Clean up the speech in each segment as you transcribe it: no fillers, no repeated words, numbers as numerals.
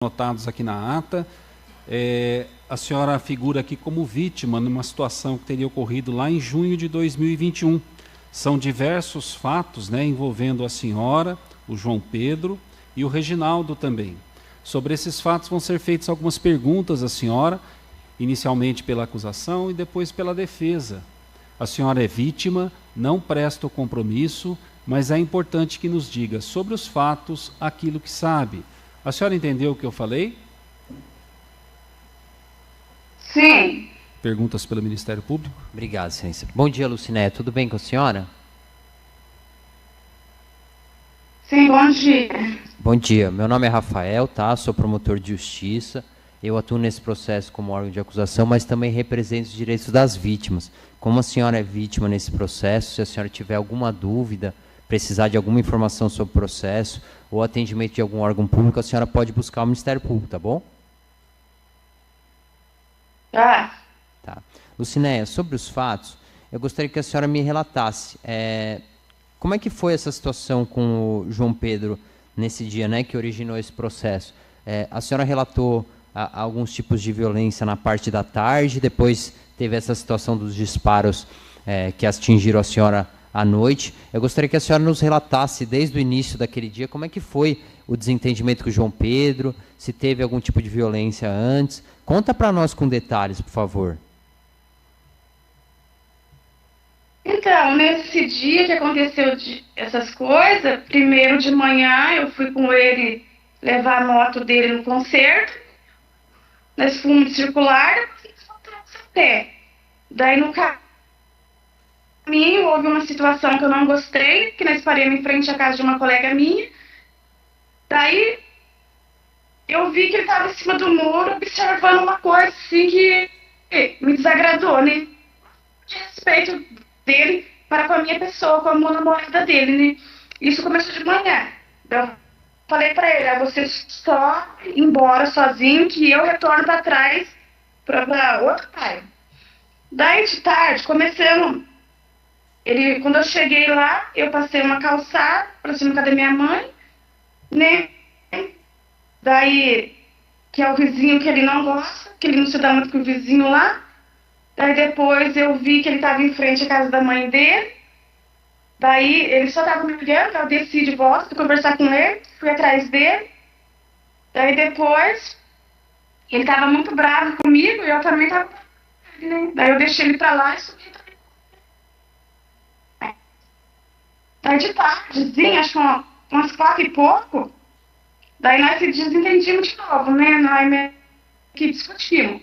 anotados aqui na ata. A senhora figura aqui como vítima numa situação que teria ocorrido lá em junho de 2021. São diversos fatos, né, envolvendo a senhora, o João Pedro e o Reginaldo também. Sobre esses fatos vão ser feitas algumas perguntas à senhora, inicialmente pela acusação e depois pela defesa. A senhora é vítima, não presta o compromisso, mas é importante que nos diga sobre os fatos aquilo que sabe. A senhora entendeu o que eu falei? Sim. Perguntas pelo Ministério Público? Obrigado, excelência. Bom dia, Lucinéia. Tudo bem com a senhora? Sim, bom dia. Bom dia. Meu nome é Rafael, tá? Sou promotor de justiça. Eu atuo nesse processo como órgão de acusação, mas também represento os direitos das vítimas. Como a senhora é vítima nesse processo, se a senhora tiver alguma dúvida, precisar de alguma informação sobre o processo ou atendimento de algum órgão público, a senhora pode buscar o Ministério Público, tá bom? Tá. Tá. Lucinéia, sobre os fatos, eu gostaria que a senhora me relatasse como é que foi essa situação com o João Pedro nesse dia, né, que originou esse processo. A senhora relatou alguns tipos de violência na parte da tarde, depois teve essa situação dos disparos que atingiram a senhora à noite. Eu gostaria que a senhora nos relatasse desde o início daquele dia como é que foi o desentendimento com o João Pedro, se teve algum tipo de violência antes. Conta para nós com detalhes, por favor. Então, nesse dia que aconteceu essas coisas, primeiro de manhã eu fui com ele levar a moto dele no concerto, nós fomos circular, voltamos a pé. Daí no caminho houve uma situação que eu não gostei, que nós paramos em frente à casa de uma colega minha. Daí eu vi que ele estava em cima do muro observando uma coisa assim que me desagradou, né? De respeito dele para com a minha pessoa, com a namorada dele, né? Isso começou de manhã. Eu falei para ele, você só ir embora sozinho que eu retorno para trás para outro pai. Daí de tarde, começamos. Quando eu cheguei lá, eu passei uma calçada para cima da minha mãe, né? Daí, que é o vizinho que ele não gosta, que ele não se dá muito com o vizinho lá. Daí depois eu vi que ele estava em frente à casa da mãe dele. Daí ele só estava me olhando, eu desci de volta, fui conversar com ele, fui atrás dele. Daí depois, ele estava muito bravo comigo e eu também estava, né? Daí eu deixei ele para lá e subi também. Daí de tardezinha, acho que umas 4 e pouco, daí nós se desentendimos de novo, né? Nós meio que discutimos.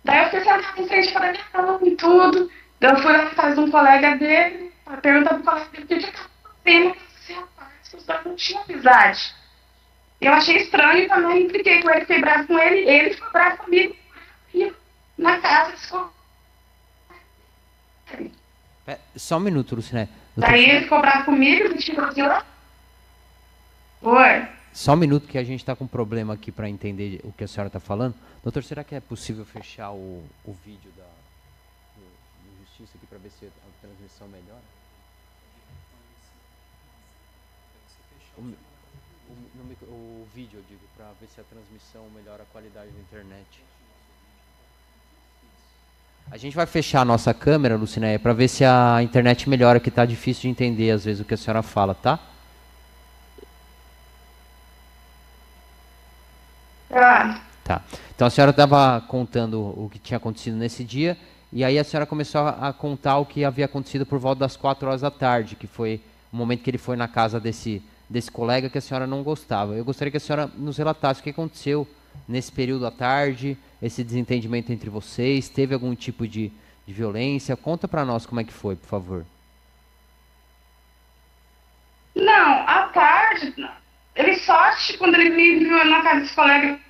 Daí eu fiquei sentada em frente para minha cama e tudo. Daí eu fui lá na casa de um colega dele, para perguntar pro colega dele o que ele estava fazendo com esse rapaz, que os dois não tinham amizade. Eu achei estranho e também impliquei com ele, fiquei bravo com ele, ele ficou bravo comigo. E na casa, Só um minuto, Lucinéia. Daí ele ficou bravo comigo, me tirou de lá. Oi. Só um minuto que a gente está com um problema aqui para entender o que a senhora está falando. Doutor, será que é possível fechar o vídeo do Justiça aqui para ver se a transmissão melhora? O vídeo, eu digo, para ver se a transmissão melhora a qualidade da internet. A gente vai fechar a nossa câmera, Lucinéia, para ver se a internet melhora, que está difícil de entender às vezes o que a senhora fala, tá? Tá. Então a senhora estava contando o que tinha acontecido nesse dia, e aí a senhora começou a contar o que havia acontecido por volta das 4 horas da tarde, que foi o momento que ele foi na casa desse colega que a senhora não gostava. Eu gostaria que a senhora nos relatasse o que aconteceu nesse período à tarde, esse desentendimento entre vocês, teve algum tipo de violência? Conta para nós como é que foi, por favor. Não, à tarde, ele só, quando ele me viu na casa desse colega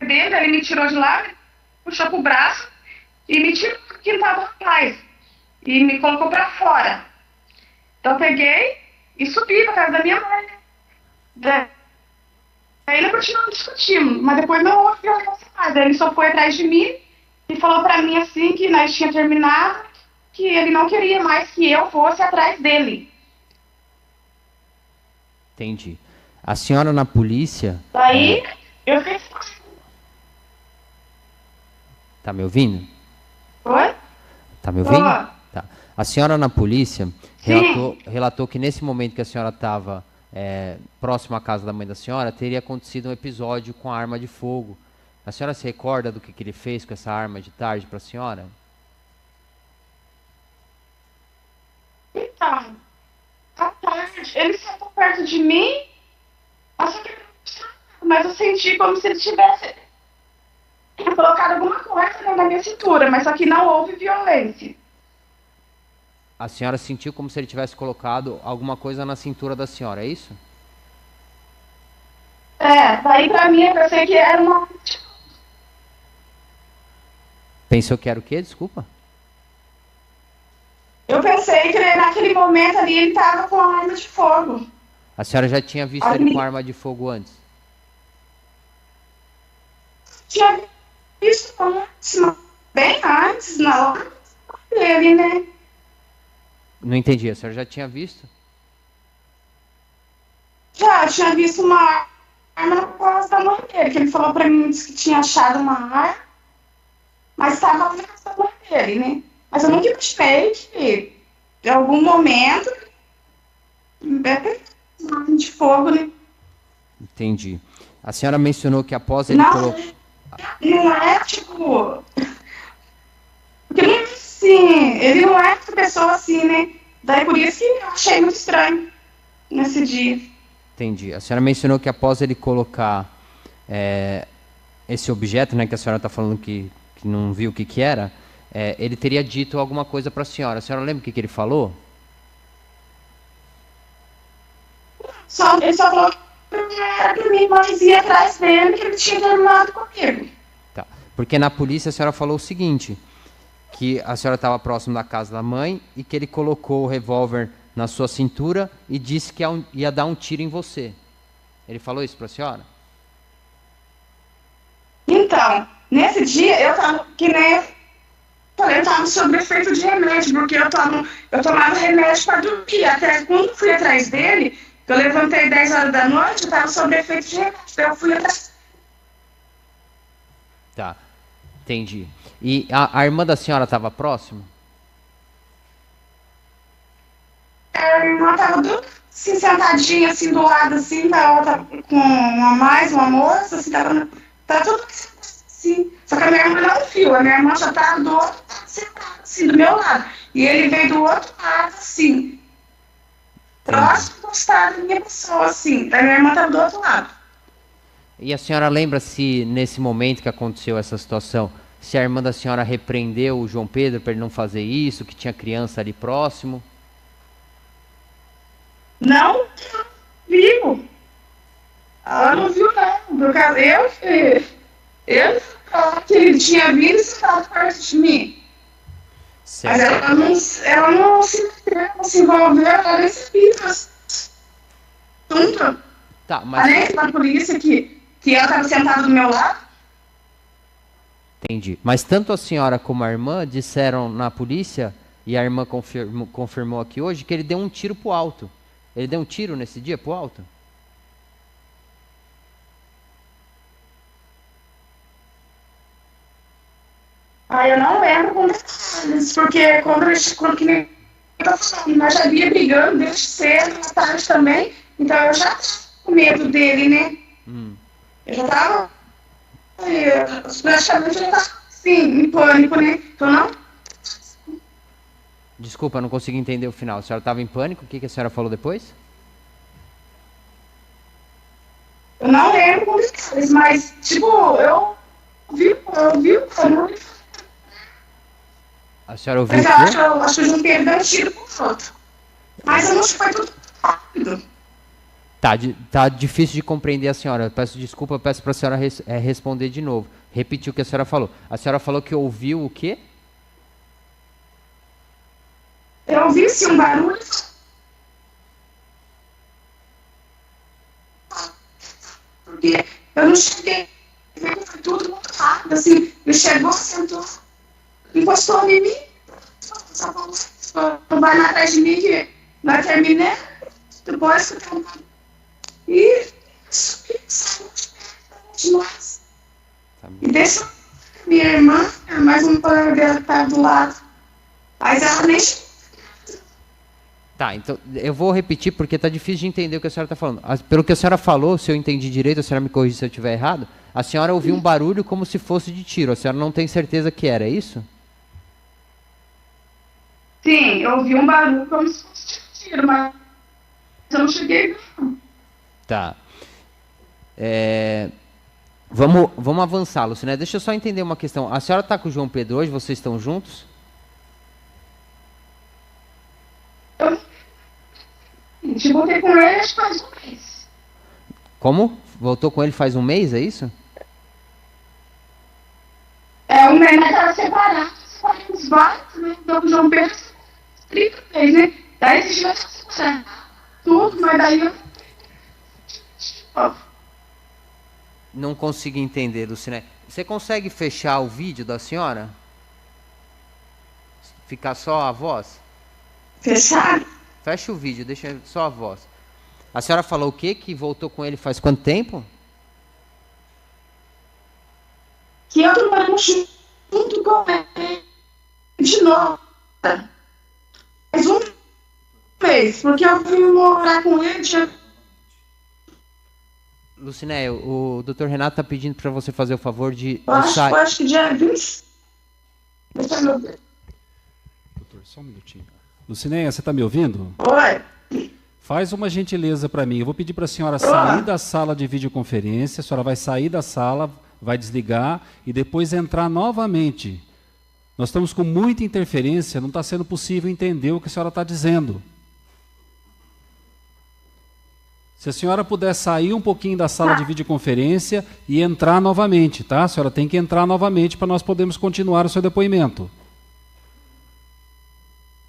dele, ele me tirou de lá, puxou pro braço e me tirou do quintal do rapaz e me colocou pra fora. Então eu peguei e subi pra casa da minha mãe. Daí ele continuou discutindo, mas depois não houve violência mais. Daí ele só foi atrás de mim e falou pra mim assim que nós tínhamos terminado, que ele não queria mais que eu fosse atrás dele. Entendi. A senhora na polícia... Daí Eu fiquei... Tá me ouvindo? Oi? Tá me ouvindo? Ó. Tá. A senhora na polícia Sim. relatou que nesse momento que a senhora estava próximo à casa da mãe da senhora, teria acontecido um episódio com a arma de fogo. A senhora se recorda do que ele fez com essa arma de tarde para a senhora? Então, à tarde, ele sentou perto de mim, mas eu senti como se ele tivesse colocado alguma coisa na minha cintura, mas só que não houve violência. A senhora sentiu como se ele tivesse colocado alguma coisa na cintura da senhora, é isso? Daí pra mim eu pensei que era uma... Pensou que era o quê? Desculpa. Eu pensei que naquele momento ali ele tava com a arma de fogo. A senhora já tinha visto ele com arma de fogo antes? Tinha visto antes, bem antes, na hora dele, né? Não entendi, a senhora já tinha visto? Já tinha visto uma arma na casa da mãe dele, que ele falou pra mim disse que tinha achado uma arma, mas estava na casa da mãe dele, né? Mas eu nunca imaginei que em algum momento uma arma de fogo, né? Entendi. A senhora mencionou que após ele colocou... Não é tipo... Porque não é assim, ele não é essa pessoa assim, né? Daí por isso que eu achei muito estranho nesse dia. Entendi. A senhora mencionou que após ele colocar esse objeto, né, que a senhora está falando que não viu o que era, ele teria dito alguma coisa para a senhora. A senhora lembra o que ele falou? Ele só falou que era pra mim, mas ia atrás dele, que ele tinha terminado comigo. Tá. Porque na polícia a senhora falou o seguinte, que a senhora estava próximo da casa da mãe e que ele colocou o revólver na sua cintura e disse que ia dar um tiro em você. Ele falou isso para a senhora? Então, nesse dia eu tava, que nem eu falei, eu tava sob efeito de remédio, porque eu tomava remédio para dormir. Até quando eu fui atrás dele, eu levantei 10 horas da noite, eu tava sob efeito de remédio, então eu fui atrás. Tá, entendi. E a irmã da senhora estava próxima? A irmã tava assim, sentadinha assim do lado, assim, da outra, com uma moça, assim, tava tudo assim. Só que a minha irmã não viu, a minha irmã já tava do outro lado, sentada assim, do meu lado. E ele veio do outro lado, assim, próximo, encostado em minha pessoa, assim. A minha irmã tava do outro lado. E a senhora lembra se, nesse momento que aconteceu essa situação, se a irmã da senhora repreendeu o João Pedro para ele não fazer isso, que tinha criança ali próximo? Não viu. Ela não viu, não. Por causa eu que ele tinha vindo e sentado perto de mim. Certo. Mas ela não se envolveu, ela nem sabia assunto. Tá, mas... Além da polícia que ela estava sentada do meu lado. Entendi. Mas tanto a senhora como a irmã disseram na polícia, e a irmã confirmou aqui hoje, que ele deu um tiro pro alto. Ele deu um tiro nesse dia pro alto? Eu não lembro com detalhes, porque quando que nem eu tô falando, nós já ia brigando desde cedo, à tarde também, então eu já tava com medo dele, né? Eu já tava, praticamente eu já tava assim, em pânico, né? Então não. Desculpa, não consegui entender o final. A senhora estava em pânico? O que a senhora falou depois? Eu não lembro com detalhes, mas, tipo, eu vi o pânico. A senhora ouviu Mas o quê? eu acho que o João Pedro deu um tiro pro outro. Mas eu não acho que foi tudo rápido. Tá difícil de compreender a senhora. Eu peço desculpa, peço para a senhora responder de novo. Repetir o que a senhora falou. A senhora falou que ouviu o quê? Eu ouvi sim um barulho. Porque eu não cheguei. Foi tudo muito rápido. Assim, ele chegou, sentou, encostou em mim. Não vai atrás de mim que vai terminar. Depois que eu... E de nós. Tá bom. E deixa minha irmã, mais um colega dela que estava do lado. Mas ela nem. Tá, então eu vou repetir porque tá difícil de entender o que a senhora está falando. Pelo que a senhora falou, se eu entendi direito, a senhora me corrige se eu estiver errado, a senhora ouviu um barulho como se fosse de tiro. A senhora não tem certeza que era, é isso? Sim, eu ouvi um barulho como se fosse de tiro, mas eu não cheguei. Não. Tá. Vamos avançar, Lucinéia. Deixa eu só entender uma questão. A senhora está com o João Pedro hoje? Vocês estão juntos? Eu te voltei com ele acho que faz um mês. Como? Voltou com ele faz um mês, é isso? O neném estava separado, separamos vários, né? Então o João Pedro 30 vezes, né? Daí esse dia tudo, mas daí eu. Não consigo entender, Lucinéia. Você consegue fechar o vídeo da senhora? Ficar só a voz? Fechado? Fecha o vídeo, deixa só a voz. A senhora falou o quê? Que voltou com ele faz quanto tempo? Que eu trabalho junto com ele de novo. Mas um mês, porque eu vim morar com ele já. Lucinéia, o Dr. Renato está pedindo para você fazer o favor de... Eu acho que dia 20. Doutor, só um minutinho. Lucinéia, você está me ouvindo? Oi. Faz uma gentileza para mim. Eu vou pedir para a senhora sair da sala de videoconferência. A senhora vai sair da sala, vai desligar e depois entrar novamente. Nós estamos com muita interferência, não está sendo possível entender o que a senhora está dizendo. Se a senhora puder sair um pouquinho da sala de videoconferência e entrar novamente, tá? A senhora tem que entrar novamente para nós podermos continuar o seu depoimento.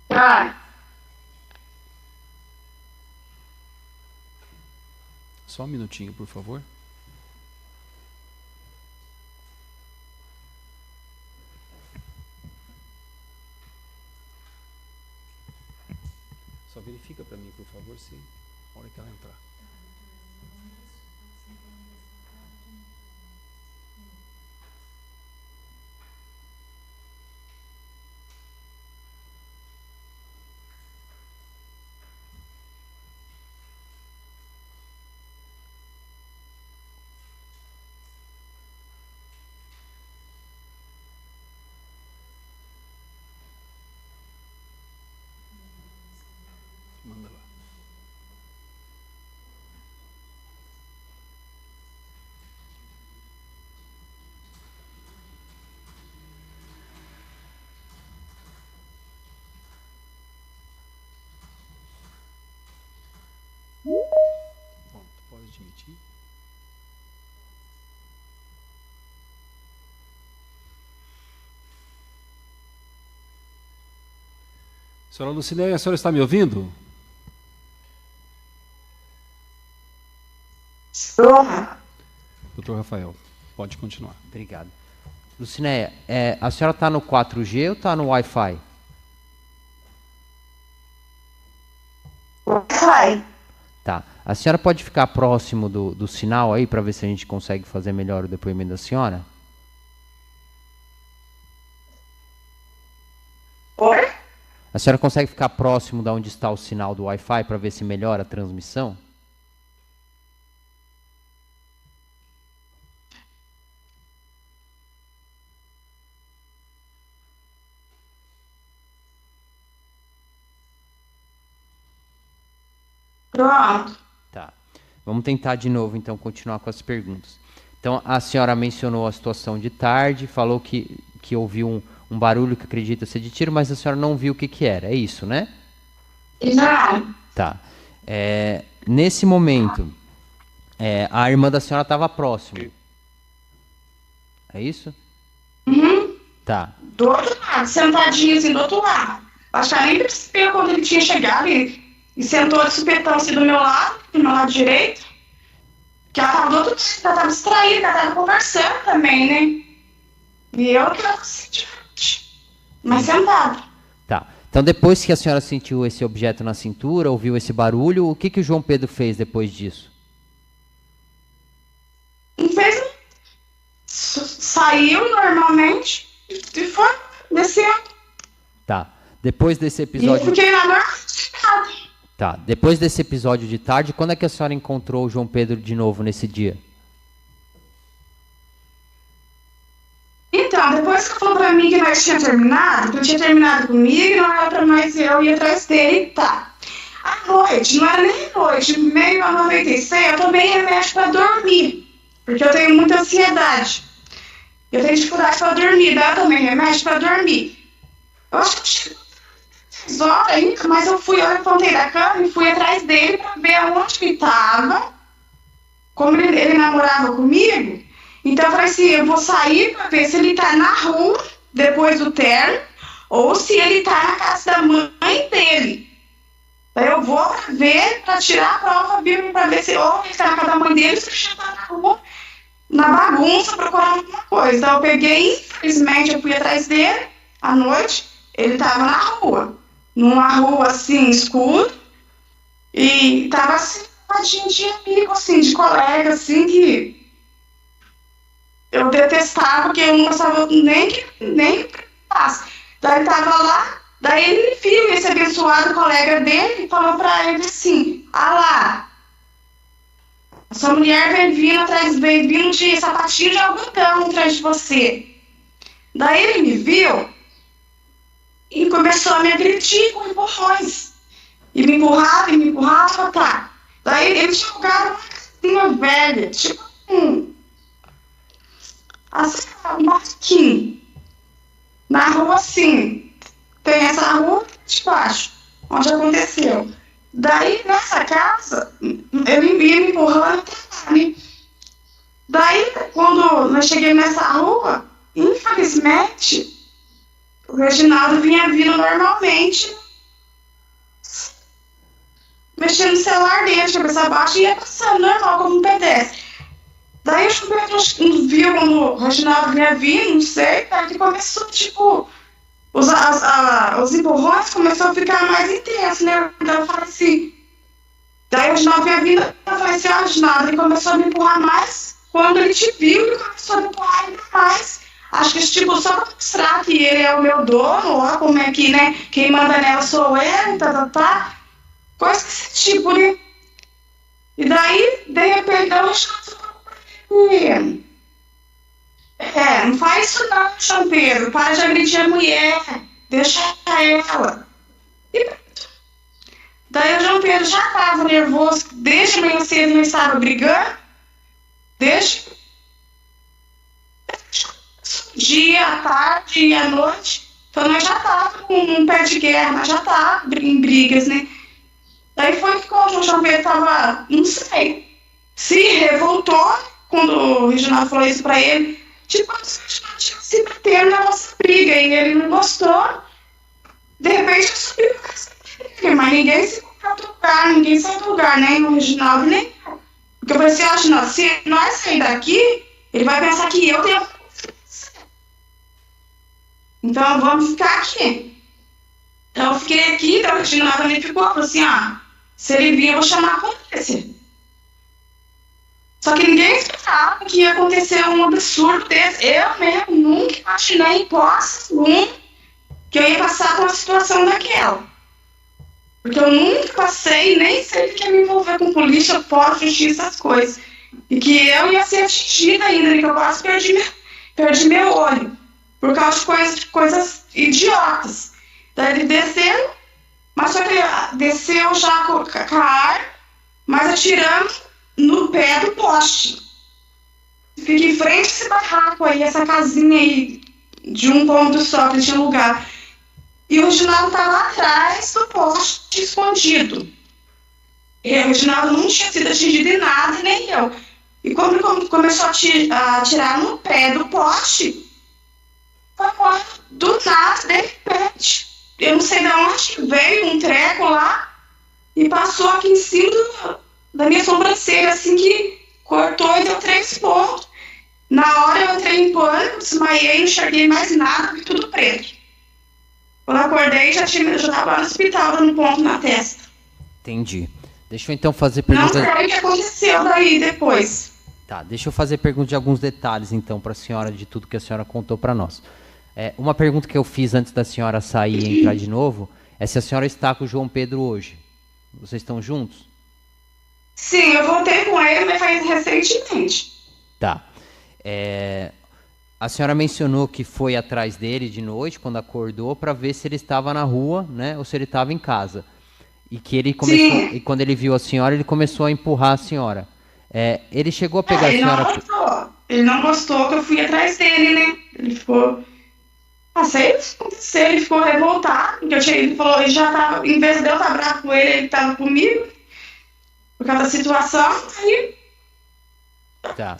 Tá. Só um minutinho, por favor. Só verifica para mim, por favor, se a hora que ela entrar. Manda lá. Pronto, pode admitir. Senhora Lucinéia, a senhora está me ouvindo? Doutor Rafael, pode continuar. Obrigado. Lucinéia, a senhora está no 4G ou está no Wi-Fi? Wi-Fi. Tá. A senhora pode ficar próximo do sinal aí para ver se a gente consegue fazer melhor o depoimento da senhora? Oi? A senhora consegue ficar próximo de onde está o sinal do Wi-Fi para ver se melhora a transmissão? Pronto. Tá. Vamos tentar de novo, então, continuar com as perguntas. Então, a senhora mencionou a situação de tarde, falou que ouviu um barulho que acredita ser de tiro, mas a senhora não viu o que era. É isso, né? Não. Tá. Nesse momento, a irmã da senhora estava próxima. É isso? Uhum. Tá. Do outro lado, sentadinho assim do outro lado. Acho que ela nem percebeu quando ele tinha chegado e sentou de supetão assim do meu lado direito. Que ela tava do outro lado, ela tava distraída, ela tava conversando também, né? E eu que tava assim, mas sentada. Tá. Então, depois que a senhora sentiu esse objeto na cintura, ouviu esse barulho, o que o João Pedro fez depois disso? Não fez saiu normalmente e foi descendo. Tá. Depois desse episódio... E fiquei na norte. Tá. Depois desse episódio de tarde, quando é que a senhora encontrou o João Pedro de novo nesse dia? Então, depois que falou pra mim que nós tínhamos terminado, que eu tinha terminado comigo, não era pra mais eu ir atrás dele, tá. À noite, não era nem noite, meio a 96, eu tomei remédio pra dormir, porque eu tenho muita ansiedade. Eu tenho dificuldade pra dormir, daí eu tomei remédio pra dormir. Eu acho que chegou 6 horas ainda, mas eu levantei da cama e fui atrás dele pra ver aonde ele tava, como ele namorava comigo. Então eu falei assim, eu vou sair para ver se ele tá na rua, depois do término, ou se ele tá na casa da mãe dele. Daí eu vou pra ver, para tirar a prova bíblica, para ver se ou ele tá na casa da mãe dele, ou se ele já tá na rua, na bagunça, procurando alguma coisa. Então eu peguei, infelizmente, eu fui atrás dele, à noite, ele tava na rua, numa rua assim, escura, e tava assim, de amigo, assim, de colega, assim, que... eu detestava, porque eu não gostava nem que passasse. Daí ele tava lá, daí ele viu esse abençoado colega dele e falou pra ele assim, lá, essa mulher vem vindo de sapatinho de algodão atrás de você. Daí ele me viu e começou a me agredir com empurrões. E me empurrava, tá. Daí ele tinha jogado uma casinha velha, tipo assim, um barquinho. Na rua, assim, tem essa rua de baixo, onde aconteceu. Daí, nessa casa, ele ia me empurrando até. Daí, quando eu cheguei nessa rua, infelizmente, o Reginaldo vinha vindo normalmente, mexendo no celular dele, de cabeça baixa, e ia passando normal, como um pedestre. Daí o Pedro viu quando o Reginaldo vinha vindo, não sei, daí que começou, tipo, os empurrões começou a ficar mais intenso, né? Então eu falei assim, daí o Reginaldo vinha vindo, eu falei assim, Reginaldo, ele começou a me empurrar mais, quando ele te viu, ele começou a me empurrar ainda mais. Acho que, tipo, só pra mostrar que ele é o meu dono, ó, como é que, né, quem manda nela sou eu, tá, coisa desse tipo, né? E daí, de repente, eu não faz isso não, João Pedro, para de agredir a mulher, deixa ela. E daí o João Pedro já estava nervoso, desde manhã cedo ele estava brigando, desde o dia, a tarde e a noite, então nós já estávamos com um pé de guerra, nós já estávamos em brigas, né? Daí foi que quando o João Pedro estava, não sei, se revoltou, quando o Reginaldo falou isso pra ele, tipo, tinha se bater na nossa briga, e ele não gostou. De repente eu subi pra casa dele, mas ninguém se foi outro lugar, ninguém saiu do lugar, nem o Reginaldo, nem eu. Porque eu falei assim, Reginaldo, se nós sair daqui, ele vai pensar que eu tenho. Então vamos ficar aqui. Então eu fiquei aqui, então o Reginaldo também ficou, falou assim, se ele vir, eu vou chamar a polícia. Só que ninguém esperava que ia acontecer um absurdo desse. Eu mesmo nunca imaginei em hipótese alguma que eu ia passar por uma situação daquela. Porque eu nunca passei, nem sei que ia me envolver com polícia, polícia, justiça, essas coisas. E que eu ia ser atingida ainda, que eu quase perdi meu olho. Por causa de coisas idiotas. Daí ele desceu, mas só que ele desceu já com a arma, mas atirando no pé do poste. Fica em frente a esse barraco aí, essa casinha aí, de um ponto só que tinha lugar. E o Reginaldo tá lá atrás do poste, escondido. E o Reginaldo não tinha sido atingido em nada, nem eu. E quando ele começou a atirar no pé do poste, foi quando, do nada, de repente, eu não sei de onde veio um treco lá e passou aqui em cima da minha sobrancelha, assim, que cortou e deu 3 pontos. Na hora eu entrei em pânico, desmaiei, não enxerguei mais nada, vi tudo preto. Quando eu acordei, já estava no hospital, dando ponto na testa. Entendi. Deixa eu então fazer perguntas... Não sei o que aconteceu daí depois. Tá, deixa eu fazer pergunta de alguns detalhes, então, para a senhora, de tudo que a senhora contou para nós. Uma pergunta que eu fiz antes da senhora sair e entrar de novo é se a senhora está com o João Pedro hoje. Vocês estão juntos? Sim, eu voltei com ele, mas faz recentemente. Tá. A senhora mencionou que foi atrás dele de noite, quando acordou, para ver se ele estava na rua, né, ou se ele estava em casa. E que ele começou, e quando ele viu a senhora, ele começou a empurrar a senhora. Ele chegou a pegar a senhora... Ele não gostou que eu fui atrás dele, né? Ele ficou... sei o que aconteceu, ele ficou revoltado, porque ele falou, ele já tava, em vez de eu estar bravo com ele estava comigo, por causa da situação, aí... Tá.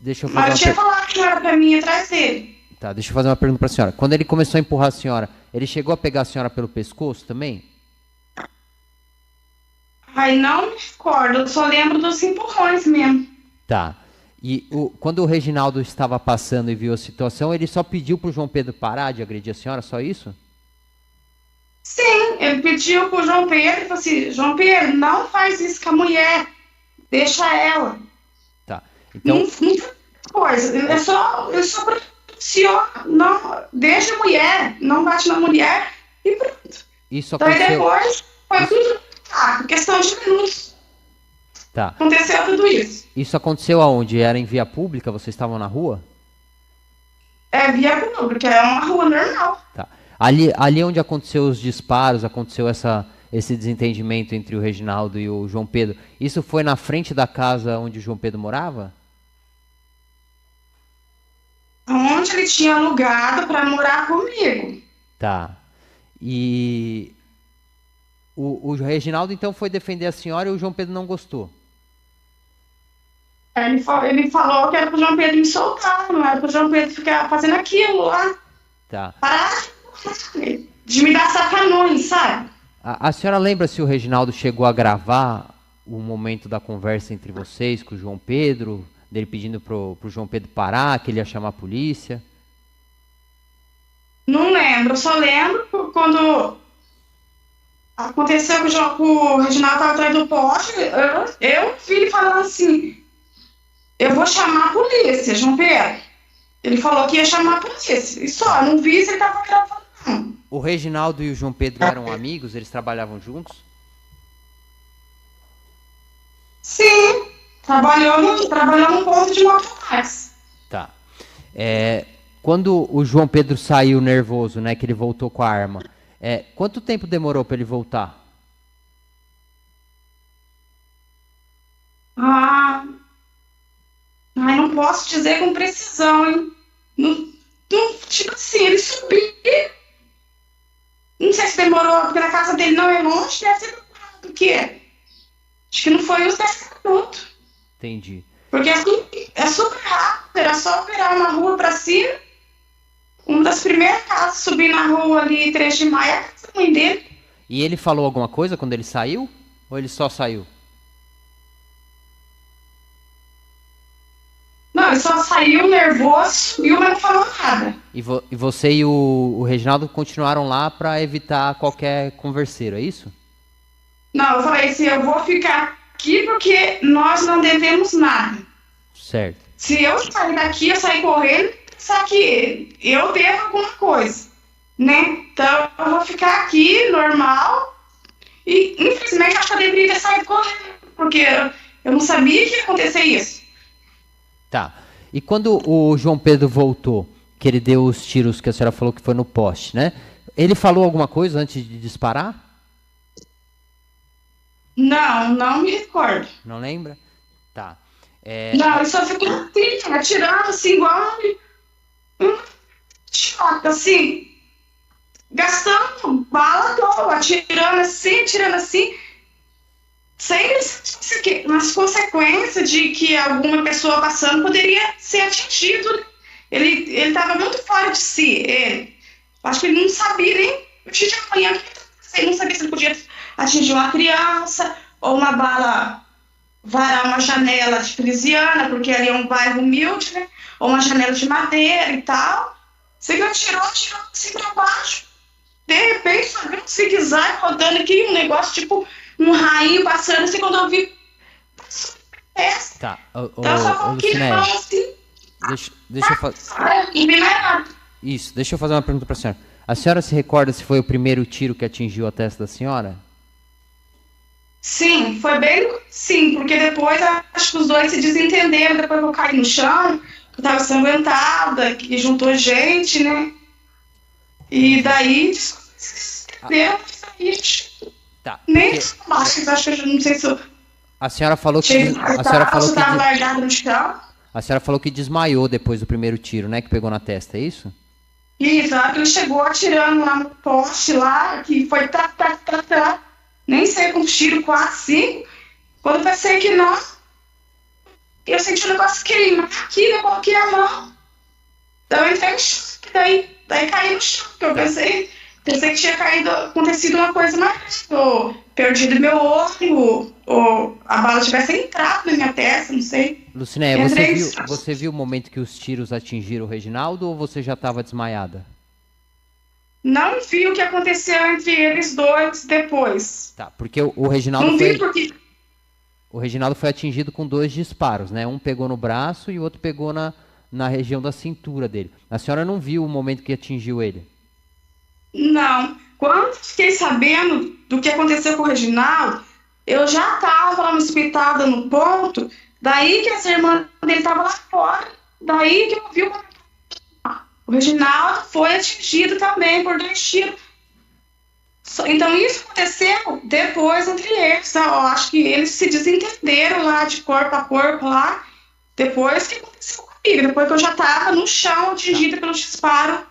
Deixa eu fazer Mas eu tinha falado que não era pra mim ir atrás dele. Tá, deixa eu fazer uma pergunta pra senhora. Quando ele começou a empurrar a senhora, ele chegou a pegar a senhora pelo pescoço também? Ai, não me recordo, eu só lembro dos empurrões mesmo. Tá. E quando o Reginaldo estava passando e viu a situação, ele só pediu pro João Pedro parar de agredir a senhora, só isso? Sim, ele pediu pro João Pedro, falou assim, João Pedro, não faz isso com a mulher, deixa ela. Tá. Então... Muita coisa, eu só pronunciou, não, deixa a mulher, não bate na mulher e pronto. Isso Daí aconteceu... depois, foi tudo questão de minutos. Tá. Aconteceu tudo isso. Isso aconteceu aonde? Era em via pública? Vocês estavam na rua? Via pública, é uma rua normal. Tá. Ali onde aconteceu os disparos, aconteceu esse desentendimento entre o Reginaldo e o João Pedro, isso foi na frente da casa onde o João Pedro morava? Onde ele tinha alugado para morar comigo. Tá. E o Reginaldo então foi defender a senhora e o João Pedro não gostou? Ele falou que era pro João Pedro me soltar, não era pro João Pedro ficar fazendo aquilo lá. Tá. Parar de me dar sacanões, sabe? A senhora lembra se o Reginaldo chegou a gravar o momento da conversa entre vocês com o João Pedro, dele pedindo pro João Pedro parar, que ele ia chamar a polícia? Não lembro, eu só lembro quando aconteceu que o Reginaldo estava atrás do poste, eu vi ele falando assim, eu vou chamar a polícia, João Pedro. Ele falou que ia chamar a polícia, e só, não vi se ele estava gravando, não. O Reginaldo e o João Pedro eram amigos? Eles trabalhavam juntos? Sim, trabalhou no ponto de mototáxi. Tá. Quando o João Pedro saiu nervoso, né, que ele voltou com a arma, quanto tempo demorou para ele voltar? Não posso dizer com precisão, hein? Tipo assim, ele subiu. Não sei se demorou, porque na casa dele não é longe, deve ser do quê? Acho que não foi uns 10 minutos. Entendi. Porque é super rápido, era só virar uma rua pra cima. Uma das primeiras casas subir na rua ali, 3 de maio, é a casa da mãe dele. E ele falou alguma coisa quando ele saiu? Ou ele só saiu? Não, ele só saiu nervoso, subiu, mas não falou nada. E você e o Reginaldo continuaram lá para evitar qualquer converseiro, é isso? Não, eu falei assim, eu vou ficar aqui porque nós não devemos nada. Certo. Se eu sair daqui, eu sair correndo, só que eu devo alguma coisa, né? Então, eu vou ficar aqui, normal, e infelizmente acho que eu deveria ter saído correndo, porque eu não sabia que ia acontecer isso. Tá. E quando o João Pedro voltou, que ele deu os tiros que a senhora falou que foi no poste, né? Ele falou alguma coisa antes de disparar? Não me recordo. Não lembra? Tá. Não, ele só ficou assim, atirando assim, igual um choque, assim, gastando bala à toa, atirando assim, sem as consequências de que alguma pessoa passando poderia ser atingido. Ele estava muito fora de si. Acho que ele não sabia nem o dia de amanhã, ele não sabia se ele podia atingir uma criança ou uma bala varar uma janela de veneziana, porque ali é um bairro humilde, né? Ou uma janela de madeira e tal. Você que atirou assim pra baixo. De repente, só viu um zigue-zague rodando aqui, um negócio tipo um rainho passando, assim, quando eu vi, passou testa. Tá, Então eu só coloquei a Lucinéia, mão assim. deixa eu fazer. Não vi mais nada. Isso, deixa eu fazer uma pergunta para a senhora. A senhora se recorda se foi o primeiro tiro que atingiu a testa da senhora? Sim, foi bem sim, porque depois acho que os dois se desentenderam, depois que eu caí no chão, que eu tava ensanguentada, que juntou gente, né? E daí desentenderam, Tá. nem Porque mais, acho que eu não sei se eu a senhora falou que cheguei a senhora falou que tava largada no chão. a senhora falou que desmaiou depois do primeiro tiro, né, que pegou na testa, é isso? Isso, a hora que ele chegou atirando lá no poste lá, que foi tá. Nem sei quantos tiros, 4, 5. Quando eu pensei que não, eu senti o negócio queimar aqui, eu coloquei a mão. Então eu entrei no chão, daí caí no chão, porque eu pensei que tinha acontecido uma coisa mais, ou perdido meu olho, ou a bala tivesse entrado na minha testa, não sei. Lucinéia, você viu o momento que os tiros atingiram o Reginaldo ou você já estava desmaiada? Não vi o que aconteceu entre eles dois depois. Tá, porque o Reginaldo Não vi porque... o Reginaldo foi atingido com 2 disparos, né? Um pegou no braço e o outro pegou na região da cintura dele. A senhora não viu o momento que atingiu ele? Não. Quando fiquei sabendo do que aconteceu com o Reginaldo, eu já estava lá no hospital dando ponto, daí que as irmãs dele estavam lá fora, daí que eu vi o Reginaldo foi atingido também por 2 tiros. Então isso aconteceu depois entre eles. Eu acho que eles se desentenderam lá de corpo a corpo lá, depois que aconteceu comigo, depois que eu já estava no chão atingida pelo disparo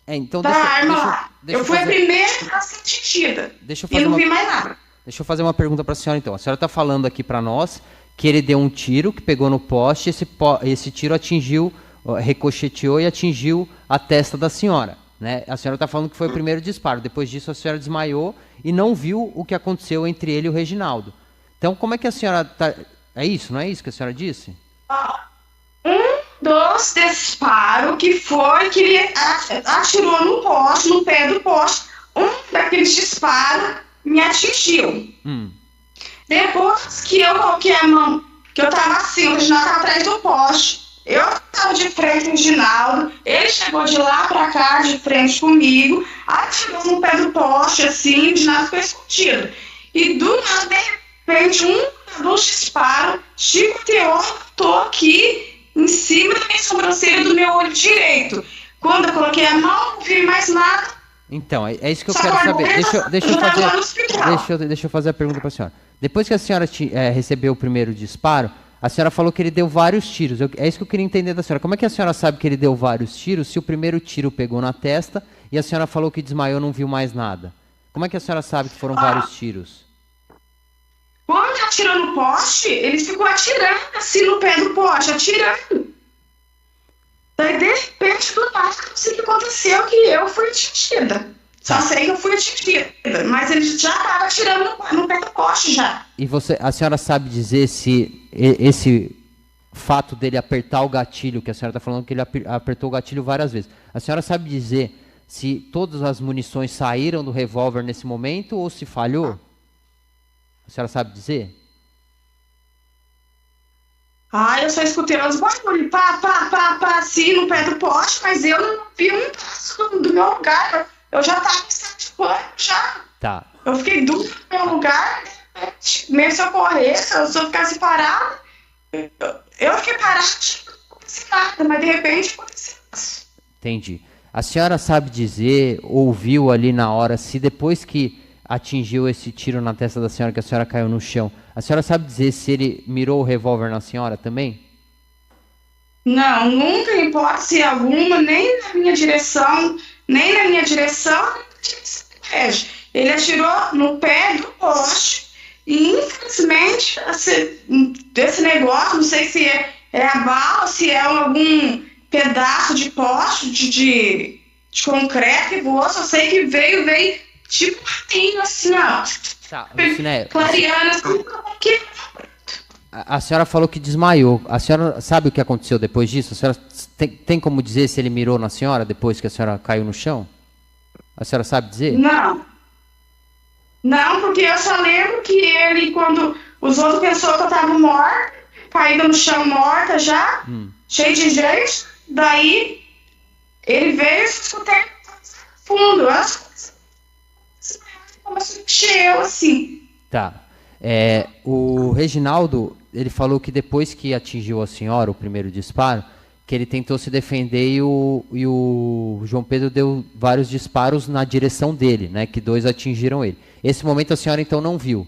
Então da arma lá. Eu fui a primeira a ser atingida e não vi mais nada. Deixa eu fazer uma pergunta para a senhora então. A senhora está falando aqui para nós que ele deu um tiro que pegou no poste, esse tiro atingiu, ricocheteou e atingiu a testa da senhora, né? A senhora está falando que foi o primeiro disparo. Depois disso a senhora desmaiou e não viu o que aconteceu entre ele e o Reginaldo. Então como é que a senhora tá? É isso, não é isso que a senhora disse? Um dos disparos que foi que ele atirou no poste, no pé do poste. Um daqueles disparos me atingiu. Depois que eu coloquei a mão, que eu tava assim, o Reginaldo tava atrás do poste, eu tava de frente com o Reginaldo, ele chegou de lá pra cá, de frente comigo, atirou no pé do poste, assim, o Reginaldo ficou escondido. E do nada, de repente, um dos disparos chicoteou, tô aqui, em cima da minha sobrancelha do meu olho direito. Quando eu coloquei a mão, não vi mais nada. Então, é isso que eu quero saber. Deixa eu fazer a pergunta para a senhora. Depois que a senhora recebeu o primeiro disparo, a senhora falou que ele deu vários tiros. É isso que eu queria entender da senhora. Como é que a senhora sabe que ele deu vários tiros se o primeiro tiro pegou na testa e a senhora falou que desmaiou e não viu mais nada? Como é que a senhora sabe que foram vários tiros? Quando ele atirou no poste, ele ficou atirando assim no pé do poste, atirando. Daí, de repente, do nada, não sei o que aconteceu, que eu fui atingida. Só sei que eu fui atingida, mas ele já estava atirando no pé do poste já. E a senhora sabe dizer se esse fato dele apertar o gatilho, que a senhora está falando que ele apertou o gatilho várias vezes, a senhora sabe dizer se todas as munições saíram do revólver nesse momento ou se falhou? A senhora sabe dizer? Eu só escutei uns barulhos, pá, assim, no pé do poste, mas eu não vi um passo do meu lugar. Eu já estava em estado de pânico, já. Tá. Eu fiquei duro no meu lugar, mesmo se eu corresse, se eu ficasse parada, eu fiquei parada, não aconteceu nada, mas de repente aconteceu isso. Entendi. A senhora sabe dizer, ouviu ali na hora, se depois que atingiu esse tiro na testa da senhora, que a senhora caiu no chão, a senhora sabe dizer se ele mirou o revólver na senhora também? Não, nunca, em hipótese alguma, nem na minha direção, nem na direção. Ele atirou no pé do poste e, infelizmente, desse negócio, não sei se é a bala, se é algum pedaço de poste, de concreto que voou, só sei que veio tipo um ratinho, assim, ó. Tá, Lucinéia, clareando, assim, que... A senhora falou que desmaiou. A senhora sabe o que aconteceu depois disso? A senhora tem como dizer se ele mirou na senhora depois que a senhora caiu no chão? A senhora sabe dizer? Não, porque eu só lembro que ele, quando os outros pensou que eu estava morta, caída no chão, morta já, cheio de gente. Daí, ele veio e escutei fundo. Eu acho que começou a encher, assim. Tá. O Reginaldo, ele falou que depois que atingiu a senhora, o primeiro disparo, que ele tentou se defender e o João Pedro deu vários disparos na direção dele, né? Que 2 atingiram ele. Esse momento a senhora então não viu?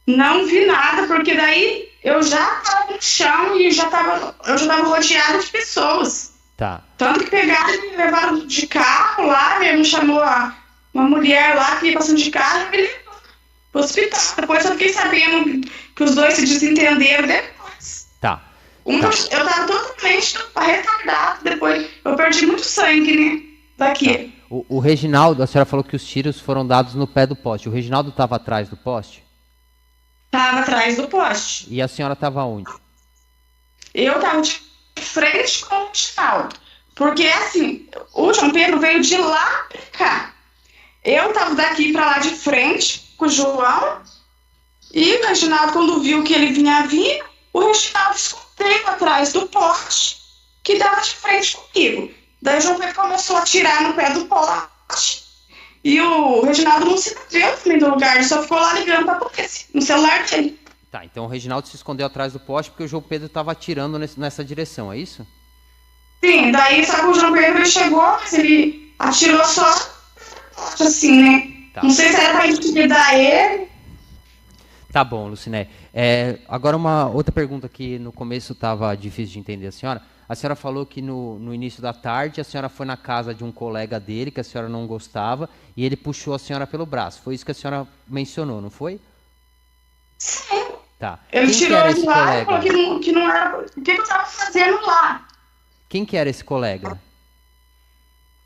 Não vi nada, porque daí eu já estava no chão e eu já estava rodeada de pessoas. Tá. Tanto que pegaram e me levaram de carro lá, mesmo chamou uma mulher lá que ia passando de carro e me levou pro hospital. Depois eu fiquei sabendo que os 2 se desentenderam depois. Tá. Eu tava totalmente retardado depois. Eu perdi muito sangue, né? Daqui. Tá. O Reginaldo, a senhora falou que os tiros foram dados no pé do poste. O Reginaldo estava atrás do poste? Tava atrás do poste. E a senhora estava onde? Eu tava de frente com o Reginaldo. Porque, assim, o João Pedro veio de lá pra cá. Eu tava daqui pra lá de frente com o João. E o Reginaldo, quando viu que ele vinha vir, o Reginaldo escondeu atrás do poste que dava de frente comigo. Daí o João Pedro começou a atirar no pé do poste. E o Reginaldo não se moveu também do lugar, ele só ficou lá ligando pra polícia, no celular dele. Tá, então o Reginaldo se escondeu atrás do poste porque o João Pedro estava atirando nessa direção, é isso? Sim, daí só que o João Pedro chegou, mas ele atirou só assim, né? Tá. Não sei se era pra intimidar ele. Tá bom, Luciné. Agora uma outra pergunta que no começo estava difícil de entender a senhora. A senhora falou que no início da tarde a senhora foi na casa de um colega dele que a senhora não gostava e ele puxou a senhora pelo braço. Foi isso que a senhora mencionou, não foi? Sim. Tá. Ele Quem tirou que era de esse lá e colega? falou que não era. O que eu tava fazendo lá? Quem que era esse colega?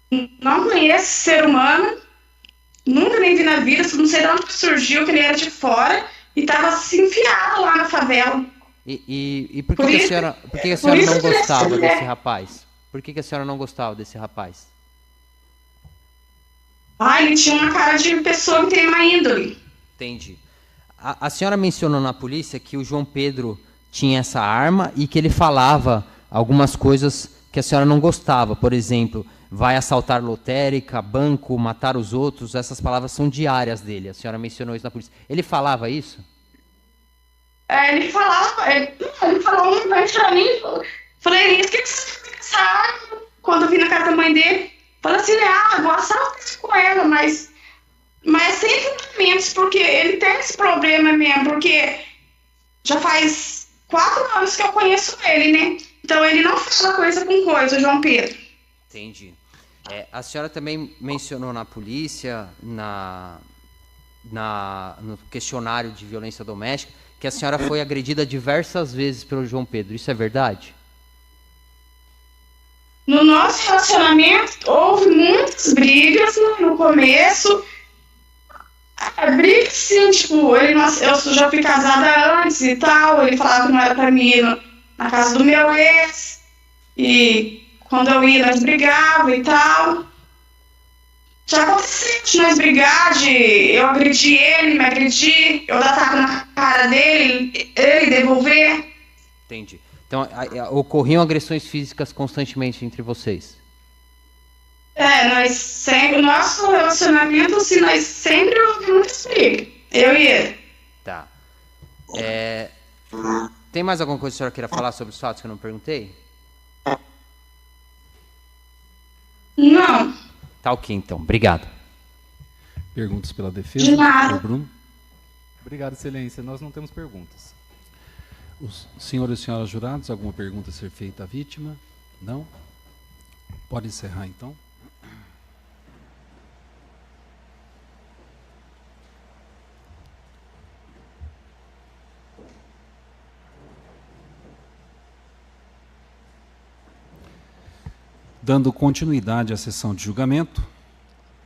Não conheço esse ser humano. Nunca nem vi na vida, não sei de onde surgiu, que ele era de fora e tava se enfiado lá na favela. E por que a senhora não gostava desse rapaz? Por que a senhora não gostava desse rapaz? Ele tinha uma cara de pessoa que tem uma índole. Entendi. A senhora mencionou na polícia que o João Pedro tinha essa arma e que ele falava algumas coisas que a senhora não gostava. Por exemplo, vai assaltar lotérica, banco, matar os outros. Essas palavras são diárias dele. A senhora mencionou isso na polícia. Ele falava isso? Ele falou um pra mim, falei, o que você fez com essa arma? Quando eu vi na casa da mãe dele, falei assim, vou assaltar com ela, mas sem fundamentos, porque ele tem esse problema mesmo, porque já faz 4 anos que eu conheço ele, né? Então ele não fala coisa com coisa, o João Pedro. Entendi. A senhora também mencionou na polícia, no questionário de violência doméstica, que a senhora foi agredida diversas vezes pelo João Pedro. Isso é verdade? No nosso relacionamento, houve muitas brigas no começo. Briga, sim, tipo, eu já fui casada antes e tal, ele falava que não era pra mim ir na casa do meu ex, e quando eu ia, nós brigava e tal. Já aconteceu de nós brigar, de eu agredir ele, me agredir, eu dar tapa na cara dele, ele devolver. Entendi. Então, ocorriam agressões físicas constantemente entre vocês? Nós sempre, o nosso relacionamento, assim, nós sempre ouvimos muitas brigas, eu e ele. Tá. Tem mais alguma coisa que a senhora queira falar sobre os fatos que eu não perguntei? Não. Tá ok, então. Obrigado. Perguntas pela defesa? De nada. Bruno? Obrigado, excelência. Nós não temos perguntas. Os senhores e senhoras jurados, alguma pergunta a ser feita à vítima? Não? Pode encerrar, então. Dando continuidade à sessão de julgamento,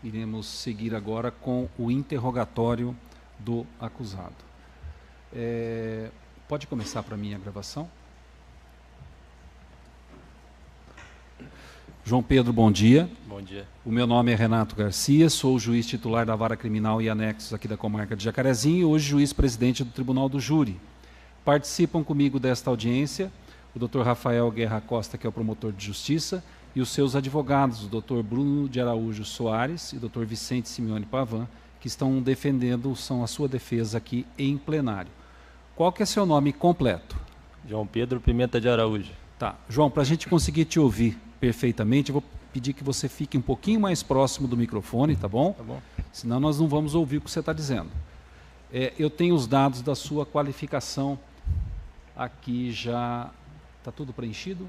iremos seguir agora com o interrogatório do acusado. Pode começar para mim a gravação? João Pedro, bom dia. Bom dia. O meu nome é Renato Garcia, sou o juiz titular da Vara Criminal e Anexos aqui da comarca de Jacarezinho e hoje juiz presidente do Tribunal do Júri. Participam comigo desta audiência o Dr. Rafael Guerra Costa, que é o promotor de justiça, e os seus advogados, o Dr. Bruno de Araújo Soares e o Dr. Vicente Simeone Pavan, que estão defendendo, são a sua defesa aqui em plenário. Qual que é seu nome completo? João Pedro Pimenta de Araújo. Tá. João, para a gente conseguir te ouvir perfeitamente, eu vou pedir que você fique um pouquinho mais próximo do microfone, tá bom? Tá bom. Senão nós não vamos ouvir o que você está dizendo. Eu tenho os dados da sua qualificação aqui já. Está tudo preenchido?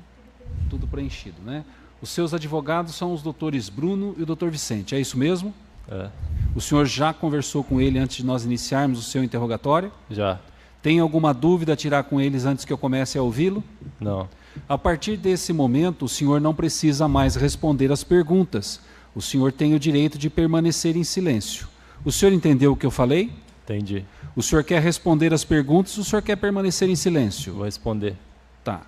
Tudo preenchido, né? Os seus advogados são os doutores Bruno e o doutor Vicente, é isso mesmo? É. O senhor já conversou com ele antes de nós iniciarmos o seu interrogatório? Já. Tem alguma dúvida a tirar com eles antes que eu comece a ouvi-lo? Não. A partir desse momento, o senhor não precisa mais responder as perguntas. O senhor tem o direito de permanecer em silêncio. O senhor entendeu o que eu falei? Entendi. O senhor quer responder as perguntas ou o senhor quer permanecer em silêncio? Vou responder. Tá.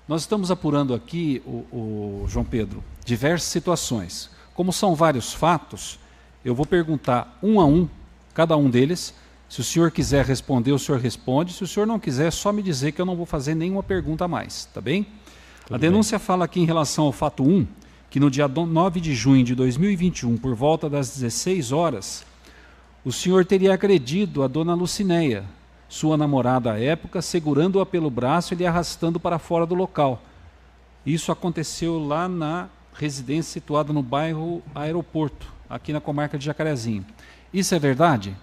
Nós estamos apurando aqui, o João Pedro, diversas situações. Como são vários fatos, eu vou perguntar um a um, cada um deles. Se o senhor quiser responder, o senhor responde. Se o senhor não quiser, é só me dizer que eu não vou fazer nenhuma pergunta a mais, tá bem? A denúncia fala aqui em relação ao fato 1, que no dia 9 de junho de 2021, por volta das 16 horas, o senhor teria agredido a dona Lucinéia, sua namorada à época, segurando-a pelo braço e lhe arrastando para fora do local. Isso aconteceu lá na residência situada no bairro Aeroporto, aqui na comarca de Jacarezinho. Isso é verdade?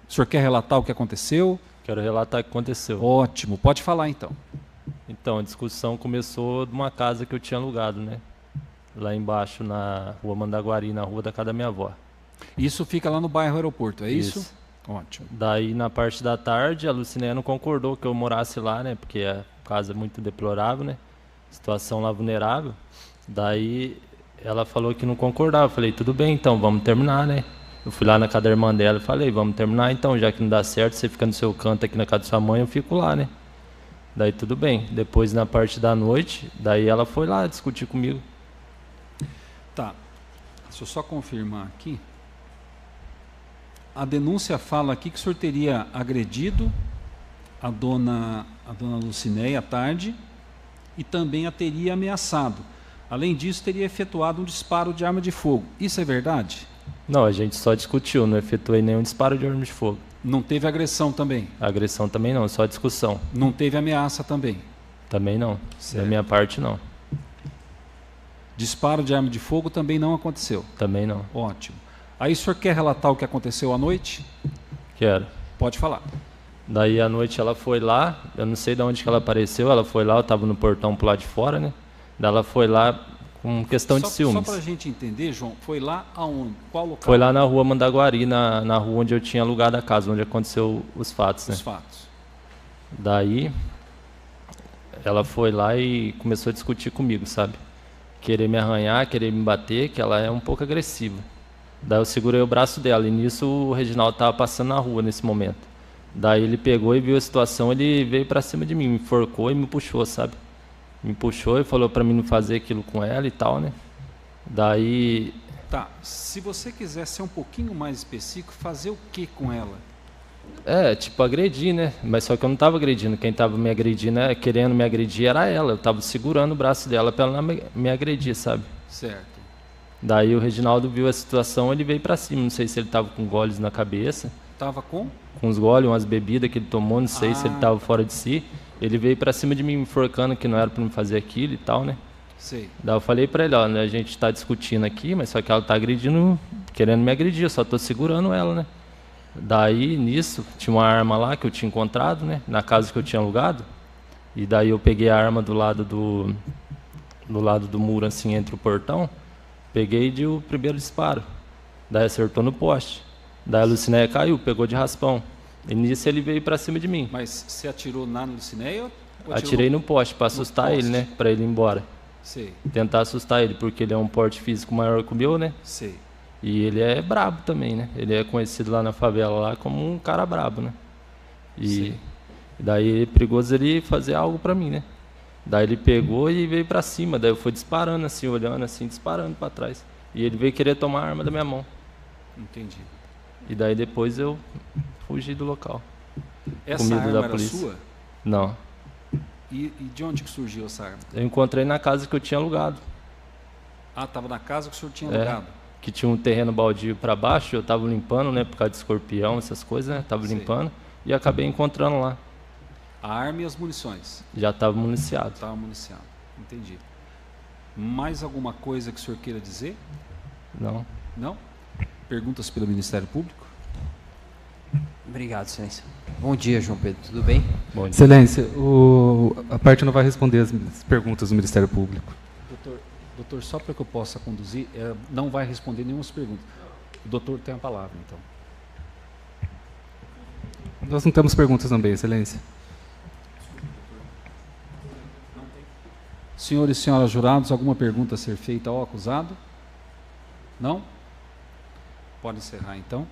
O senhor quer relatar o que aconteceu? Quero relatar o que aconteceu. Ótimo, pode falar então. Então, a discussão começou de uma casa que eu tinha alugado, né? Lá embaixo, na rua Mandaguari, na rua da casa da minha avó. Isso fica lá no bairro Aeroporto, é isso? Ótimo. Daí, na parte da tarde, a Lucinéia não concordou que eu morasse lá, né? Porque a casa é muito deplorável, né? Situação lá vulnerável. Daí, ela falou que não concordava. Eu falei, tudo bem, então, vamos terminar, né? Eu fui lá na casa da irmã dela e falei, vamos terminar então, já que não dá certo, você fica no seu canto aqui na casa da sua mãe, eu fico lá, né? Daí, tudo bem. Depois, na parte da noite, daí ela foi lá discutir comigo. Tá. Deixa eu só confirmar aqui. A denúncia fala aqui que o senhor teria agredido a dona Lucinéia à tarde e também a teria ameaçado. Além disso, teria efetuado um disparo de arma de fogo. Isso é verdade? Não, a gente só discutiu, não efetuei nenhum disparo de arma de fogo. Não teve agressão também? Agressão também não, só discussão. Não teve ameaça também? Também não, certo. Da minha parte não. Disparo de arma de fogo também não aconteceu? Também não. Ótimo. Aí o senhor quer relatar o que aconteceu à noite? Quero. Pode falar. Daí à noite ela foi lá, eu não sei de onde que ela apareceu, ela foi lá, eu estava no portão pro lado de fora, né? Daí ela foi lá com questão de ciúmes. Só para a gente entender, João, foi lá aonde? Qual local? Foi lá na rua Mandaguari, na rua onde eu tinha alugado a casa, onde aconteceu os fatos, né? Os fatos. Daí ela foi lá e começou a discutir comigo, sabe? Querer me arranhar, querer me bater, que ela é um pouco agressiva. Daí eu segurei o braço dela e nisso o Reginaldo estava passando na rua nesse momento. Daí ele pegou e viu a situação, ele veio para cima de mim, me enforcou e me puxou, sabe? Me puxou e falou para mim não fazer aquilo com ela e tal, né? Daí... Tá, se você quiser ser um pouquinho mais específico, fazer o que com ela? Tipo, agredir, né? Mas só que eu não estava agredindo, quem estava me agredindo, querendo me agredir era ela. Eu estava segurando o braço dela para ela não me agredir, sabe? Certo. Daí o Reginaldo viu a situação, ele veio para cima, não sei se ele estava com goles na cabeça. Tava com? Com uns goles, umas bebidas que ele tomou, não sei se ele estava fora de si. Ele veio para cima de mim, me enforcando que não era para me fazer aquilo e tal, né? Sei. Daí eu falei para ele, ó, né, a gente está discutindo aqui, mas só que ela está agredindo, querendo me agredir, eu só estou segurando ela, né? Daí, nisso, tinha uma arma lá que eu tinha encontrado, né? Na casa que eu tinha alugado. E daí eu peguei a arma do lado do muro, assim, entre o portão. Peguei e dei o primeiro disparo. Daí acertou no poste. Daí a Lucinéia caiu, pegou de raspão. E nisso ele veio para cima de mim. Mas você atirou na Lucinéia? Atirei no poste para assustar ele, né? Para ele ir embora. Sei. Tentar assustar ele, porque ele é um porte físico maior que o meu, né? Sei. E ele é brabo também, né? Ele é conhecido lá na favela lá como um cara brabo, né? E daí é perigoso ele fazer algo para mim, né? Daí ele pegou e veio para cima. Daí eu fui disparando assim, olhando assim, disparando para trás. E ele veio querer tomar a arma da minha mão. Entendi. E daí depois eu fugi do local. Essa comido arma da era polícia. sua? Não. E de onde que surgiu essa arma? Eu encontrei na casa que eu tinha alugado. Ah, estava na casa que o senhor tinha É. alugado. Que tinha um terreno baldio para baixo, eu estava limpando, né, por causa de escorpião, essas coisas, né, estava Sei. limpando e acabei encontrando lá. A arma e as munições. Já estava municiado. Estava municiado. Entendi. Mais alguma coisa que o senhor queira dizer? Não. Não? Perguntas pelo Ministério Público? Obrigado, Excelência. Bom dia, João Pedro. Tudo bem? Bom dia. Excelência, a parte não vai responder as perguntas do Ministério Público. Doutor, só para que eu possa conduzir, não vai responder nenhuma pergunta. O doutor tem a palavra, então. Nós não temos perguntas também, Excelência. Senhores e senhoras jurados, alguma pergunta a ser feita ao acusado? Não? Pode encerrar, então.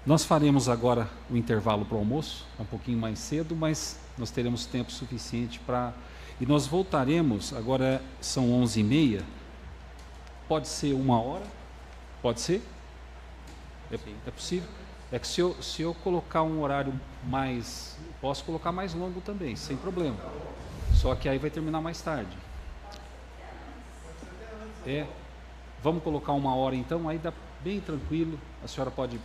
Nós faremos agora o intervalo para o almoço, um pouquinho mais cedo, mas nós teremos tempo suficiente para... E nós voltaremos, agora são 11h30, pode ser 1 hora? Pode ser? É possível? É que se eu colocar um horário mais... Posso colocar mais longo também, sem problema. Só que aí vai terminar mais tarde. Vamos colocar 1 hora então, aí dá bem tranquilo. A senhora pode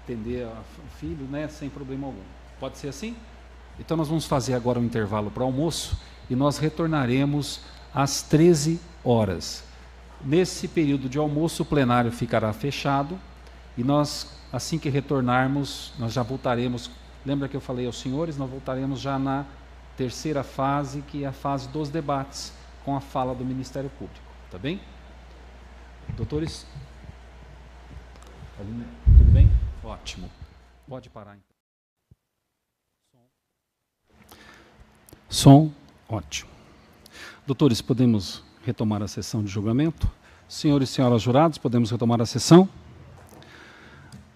atender o filho, né, sem problema algum. Pode ser assim? Então nós vamos fazer agora um intervalo para o almoço e nós retornaremos às 13 horas. Nesse período de almoço o plenário ficará fechado e nós, assim que retornarmos, nós já voltaremos. Lembra que eu falei aos senhores? Nós voltaremos já na terceira fase, que é a fase dos debates, com a fala do Ministério Público. Tá bem? Doutores? Tudo bem? Ótimo. Pode parar, então. Som, ótimo. Doutores, podemos retomar a sessão de julgamento? Senhores e senhoras jurados, podemos retomar a sessão?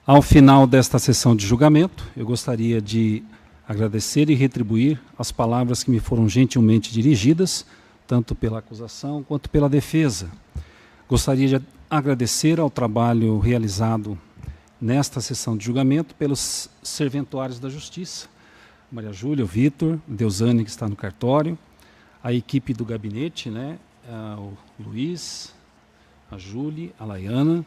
Ao final desta sessão de julgamento, eu gostaria de agradecer e retribuir as palavras que me foram gentilmente dirigidas, tanto pela acusação quanto pela defesa. Gostaria de agradecer ao trabalho realizado nesta sessão de julgamento pelos serventuários da Justiça, Maria Júlia, o Vitor, Deusane, que está no cartório, a equipe do gabinete, né, o Luiz, a Júlia, a Laiana.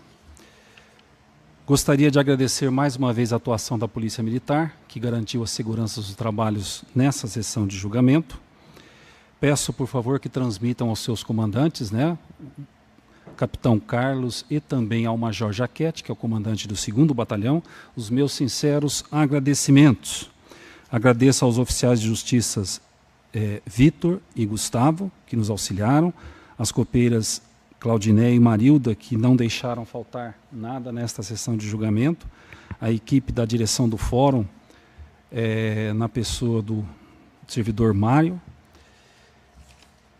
Gostaria de agradecer mais uma vez a atuação da Polícia Militar, que garantiu a segurança dos trabalhos nessa sessão de julgamento. Peço, por favor, que transmitam aos seus comandantes, né, Capitão Carlos e também ao Major Jaquete, que é o comandante do 2º Batalhão, os meus sinceros agradecimentos. Agradeço aos oficiais de justiça Vitor e Gustavo, que nos auxiliaram, as copeiras Claudiné e Marilda, que não deixaram faltar nada nesta sessão de julgamento, a equipe da direção do fórum, na pessoa do servidor Mário,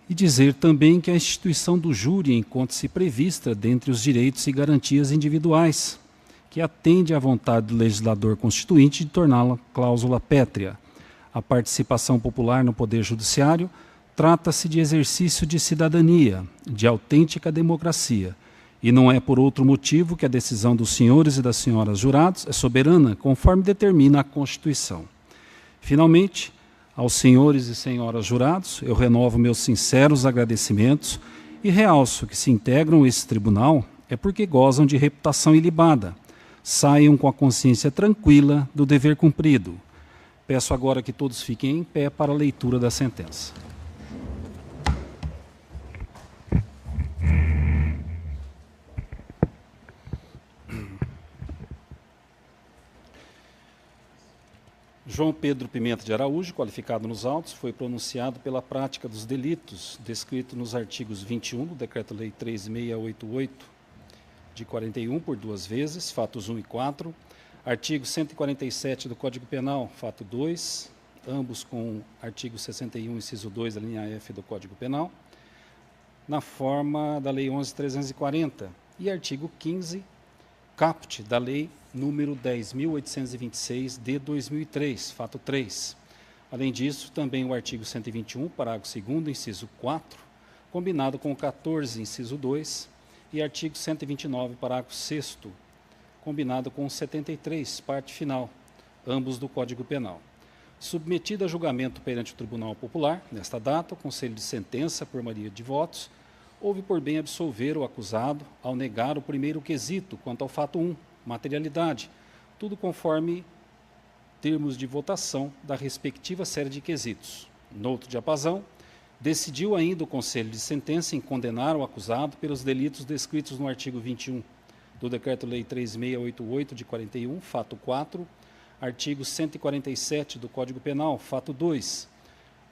e dizer também que a instituição do júri encontra-se prevista dentre os direitos e garantias individuais, que atende à vontade do legislador constituinte de torná-la cláusula pétrea. A participação popular no Poder Judiciário trata-se de exercício de cidadania, de autêntica democracia, e não é por outro motivo que a decisão dos senhores e das senhoras jurados é soberana, conforme determina a Constituição. Finalmente, aos senhores e senhoras jurados, eu renovo meus sinceros agradecimentos e realço que se integram a esse tribunal é porque gozam de reputação ilibada. Saiam com a consciência tranquila do dever cumprido. Peço agora que todos fiquem em pé para a leitura da sentença. João Pedro Pimenta de Araújo, qualificado nos autos, foi pronunciado pela prática dos delitos descrito nos artigos 21 do Decreto-Lei 3688 de 41 por 2 vezes, fatos 1 e 4, artigo 147 do Código Penal, fato 2, ambos com artigo 61, inciso 2, a linha F do Código Penal, na forma da Lei 11.340, e artigo 15, caput da Lei número 10.826 de 2003, fato 3. Além disso, também o artigo 121, parágrafo 2º, inciso 4, combinado com o 14, inciso 2, e artigo 129, parágrafo 6º, combinado com o 73, parte final, ambos do Código Penal. Submetida a julgamento perante o Tribunal Popular, nesta data, o Conselho de Sentença, por maioria de votos, houve por bem absolver o acusado ao negar o primeiro quesito quanto ao fato 1, materialidade, tudo conforme termos de votação da respectiva série de quesitos. No outro diapasão, decidiu ainda o Conselho de Sentença em condenar o acusado pelos delitos descritos no artigo 21 do Decreto-Lei 3688 de 41, fato 4, artigo 147 do Código Penal, fato 2,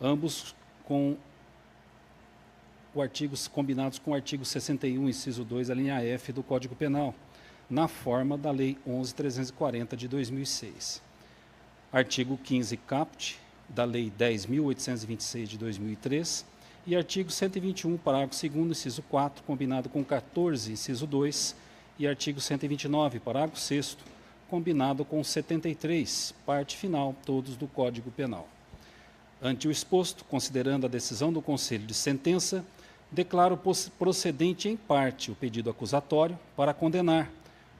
ambos com o artigo, combinados com o artigo 61, inciso 2, a linha F do Código Penal, na forma da Lei 11.340 de 2006. Artigo 15 caput da Lei 10.826 de 2003 e artigo 121, parágrafo 2º, inciso 4, combinado com 14, inciso 2, e artigo 129, parágrafo 6º, combinado com 73, parte final, todos do Código Penal. Ante o exposto, considerando a decisão do Conselho de Sentença, declaro procedente em parte o pedido acusatório para condenar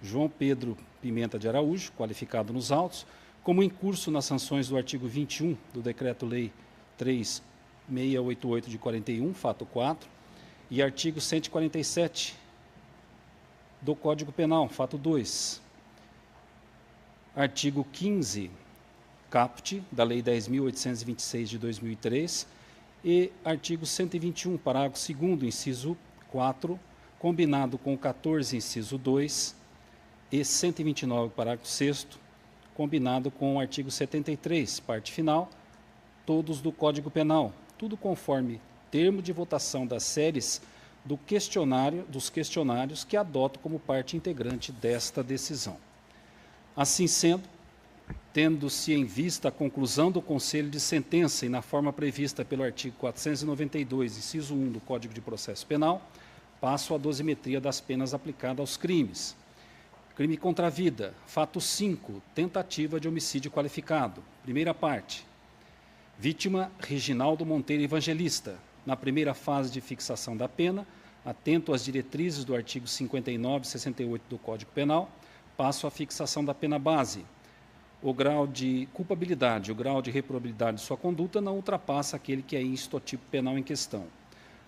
João Pedro Pimenta de Araújo, qualificado nos autos, como incurso nas sanções do artigo 21 do Decreto-Lei 3688 de 41, fato 4, e artigo 147 do Código Penal, fato 2, artigo 15 caput da Lei 10.826 de 2003 e artigo 121, parágrafo 2º, inciso 4, combinado com o 14, inciso 2 e 129, parágrafo 6º, combinado com o artigo 73, parte final, todos do Código Penal, tudo conforme termo de votação das séries dos questionários que adoto como parte integrante desta decisão. Assim sendo, tendo-se em vista a conclusão do Conselho de Sentença e na forma prevista pelo artigo 492, inciso 1 do Código de Processo Penal, passo à dosimetria das penas aplicadas aos crimes. Crime contra a vida, fato 5, tentativa de homicídio qualificado. Primeira parte. Vítima, Reginaldo Monteiro Evangelista. Na primeira fase de fixação da pena, atento às diretrizes do artigo 59 e 68 do Código Penal, passo à fixação da pena base. O grau de culpabilidade, o grau de reprobabilidade de sua conduta não ultrapassa aquele que é insto ao tipo penal em questão.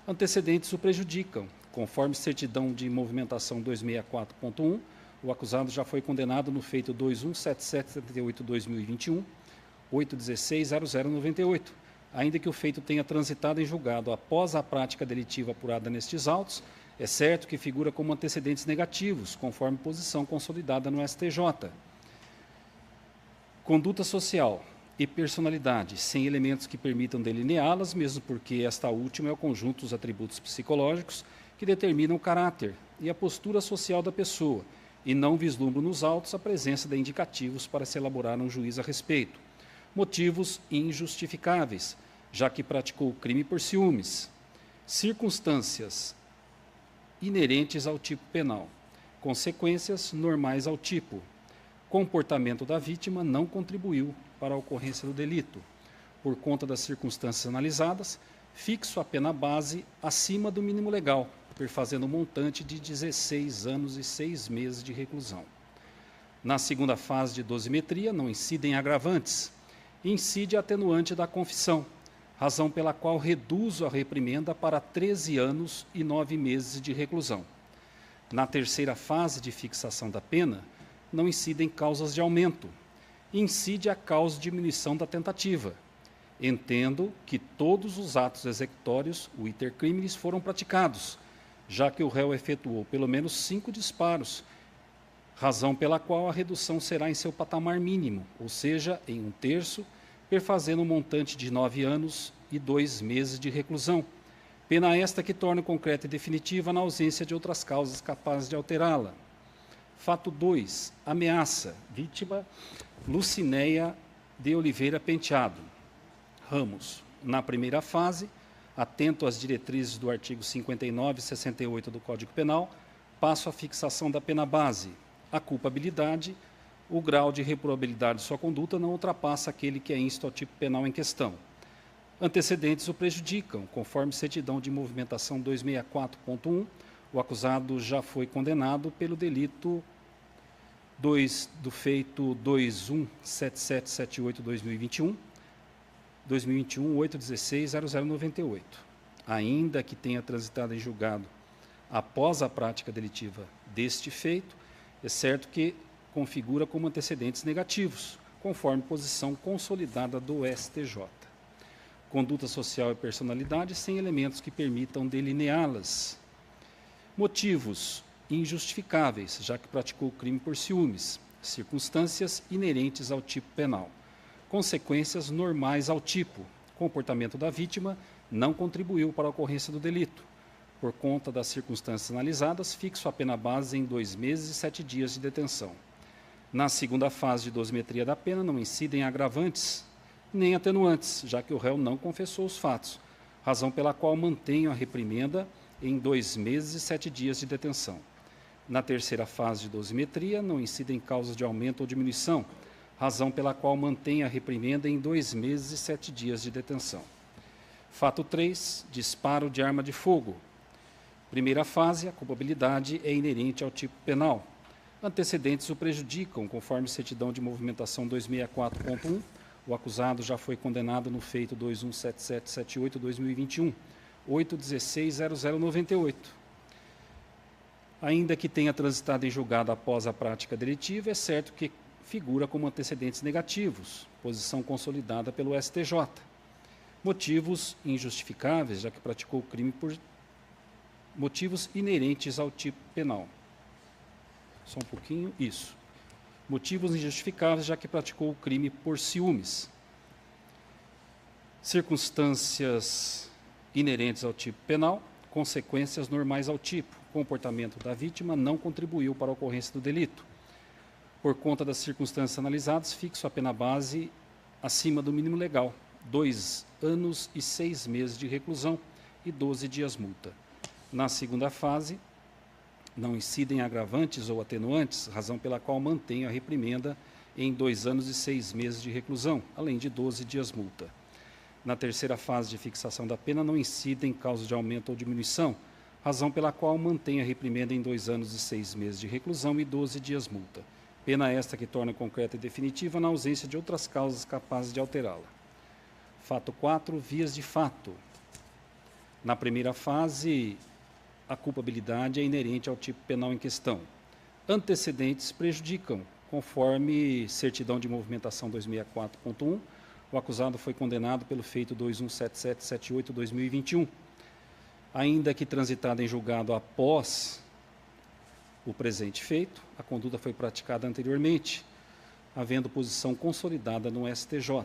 Antecedentes o prejudicam. Conforme certidão de movimentação 264.1, o acusado já foi condenado no feito 217778-2021, 8160098, ainda que o feito tenha transitado em julgado após a prática delitiva apurada nestes autos, é certo que figura como antecedentes negativos, conforme posição consolidada no STJ. Conduta social e personalidade, sem elementos que permitam delineá-las, mesmo porque esta última é o conjunto dos atributos psicológicos que determinam o caráter e a postura social da pessoa, e não vislumbro nos autos a presença de indicativos para se elaborar um juízo a respeito. Motivos injustificáveis, já que praticou o crime por ciúmes. Circunstâncias inerentes ao tipo penal. Consequências normais ao tipo. Comportamento da vítima não contribuiu para a ocorrência do delito. Por conta das circunstâncias analisadas, fixo a pena base acima do mínimo legal, perfazendo um montante de 16 anos e 6 meses de reclusão. Na segunda fase de dosimetria, não incidem agravantes. Incide a atenuante da confissão, razão pela qual reduzo a reprimenda para 13 anos e 9 meses de reclusão. Na terceira fase de fixação da pena, não incidem causas de aumento. Incide a causa de diminuição da tentativa. Entendo que todos os atos executórios, o iter criminis, foram praticados, já que o réu efetuou pelo menos 5 disparos, razão pela qual a redução será em seu patamar mínimo, ou seja, em 1/3, perfazendo um montante de 9 anos e 2 meses de reclusão. Pena esta que torna concreta e definitiva na ausência de outras causas capazes de alterá-la. Fato 2. Ameaça. Vítima, Lucinéia de Oliveira Penteado. Ramos. Na primeira fase, atento às diretrizes do artigo 59 e 68 do Código Penal, passo à fixação da pena base. A culpabilidade, o grau de reprobabilidade de sua conduta não ultrapassa aquele que é insto ao tipo penal em questão. Antecedentes o prejudicam, conforme certidão de movimentação 264.1, o acusado já foi condenado pelo delito do feito 217778-2021, 816-0098. Ainda que tenha transitado em julgado após a prática delitiva deste feito, é certo que configura como antecedentes negativos, conforme posição consolidada do STJ. Conduta social e personalidade sem elementos que permitam delineá-las. Motivos injustificáveis, já que praticou o crime por ciúmes. Circunstâncias inerentes ao tipo penal. Consequências normais ao tipo. Comportamento da vítima não contribuiu para a ocorrência do delito. Por conta das circunstâncias analisadas, fixo a pena base em 2 meses e 7 dias de detenção. Na segunda fase de dosimetria da pena, não incidem agravantes nem atenuantes, já que o réu não confessou os fatos, razão pela qual mantenho a reprimenda em 2 meses e 7 dias de detenção. Na terceira fase de dosimetria, não incidem causas de aumento ou diminuição, razão pela qual mantenho a reprimenda em 2 meses e 7 dias de detenção. Fato 3, disparo de arma de fogo. Primeira fase, a culpabilidade é inerente ao tipo penal. Antecedentes o prejudicam, conforme certidão de movimentação 264.1, o acusado já foi condenado no feito 217778-2021, 816-0098. Ainda que tenha transitado em julgado após a prática delitiva, é certo que figura como antecedentes negativos, posição consolidada pelo STJ. Motivos injustificáveis, já que praticou o crime por motivos inerentes ao tipo penal. Só um pouquinho, isso. Motivos injustificáveis, já que praticou o crime por ciúmes. Circunstâncias inerentes ao tipo penal, consequências normais ao tipo. Comportamento da vítima não contribuiu para a ocorrência do delito. Por conta das circunstâncias analisadas, fixo a pena base acima do mínimo legal, 2 anos e 6 meses de reclusão e 12 dias multa. Na segunda fase, não incidem agravantes ou atenuantes, razão pela qual mantenho a reprimenda em 2 anos e 6 meses de reclusão, além de 12 dias multa. Na terceira fase de fixação da pena, não incidem causas de aumento ou diminuição, razão pela qual mantenho a reprimenda em 2 anos e 6 meses de reclusão e 12 dias multa. Pena esta que torna concreta e definitiva na ausência de outras causas capazes de alterá-la. Fato 4, vias de fato. Na primeira fase, a culpabilidade é inerente ao tipo penal em questão. Antecedentes prejudicam, conforme certidão de movimentação 264.1, o acusado foi condenado pelo feito 217778-2021. Ainda que transitado em julgado após o presente feito, a conduta foi praticada anteriormente, havendo posição consolidada no STJ.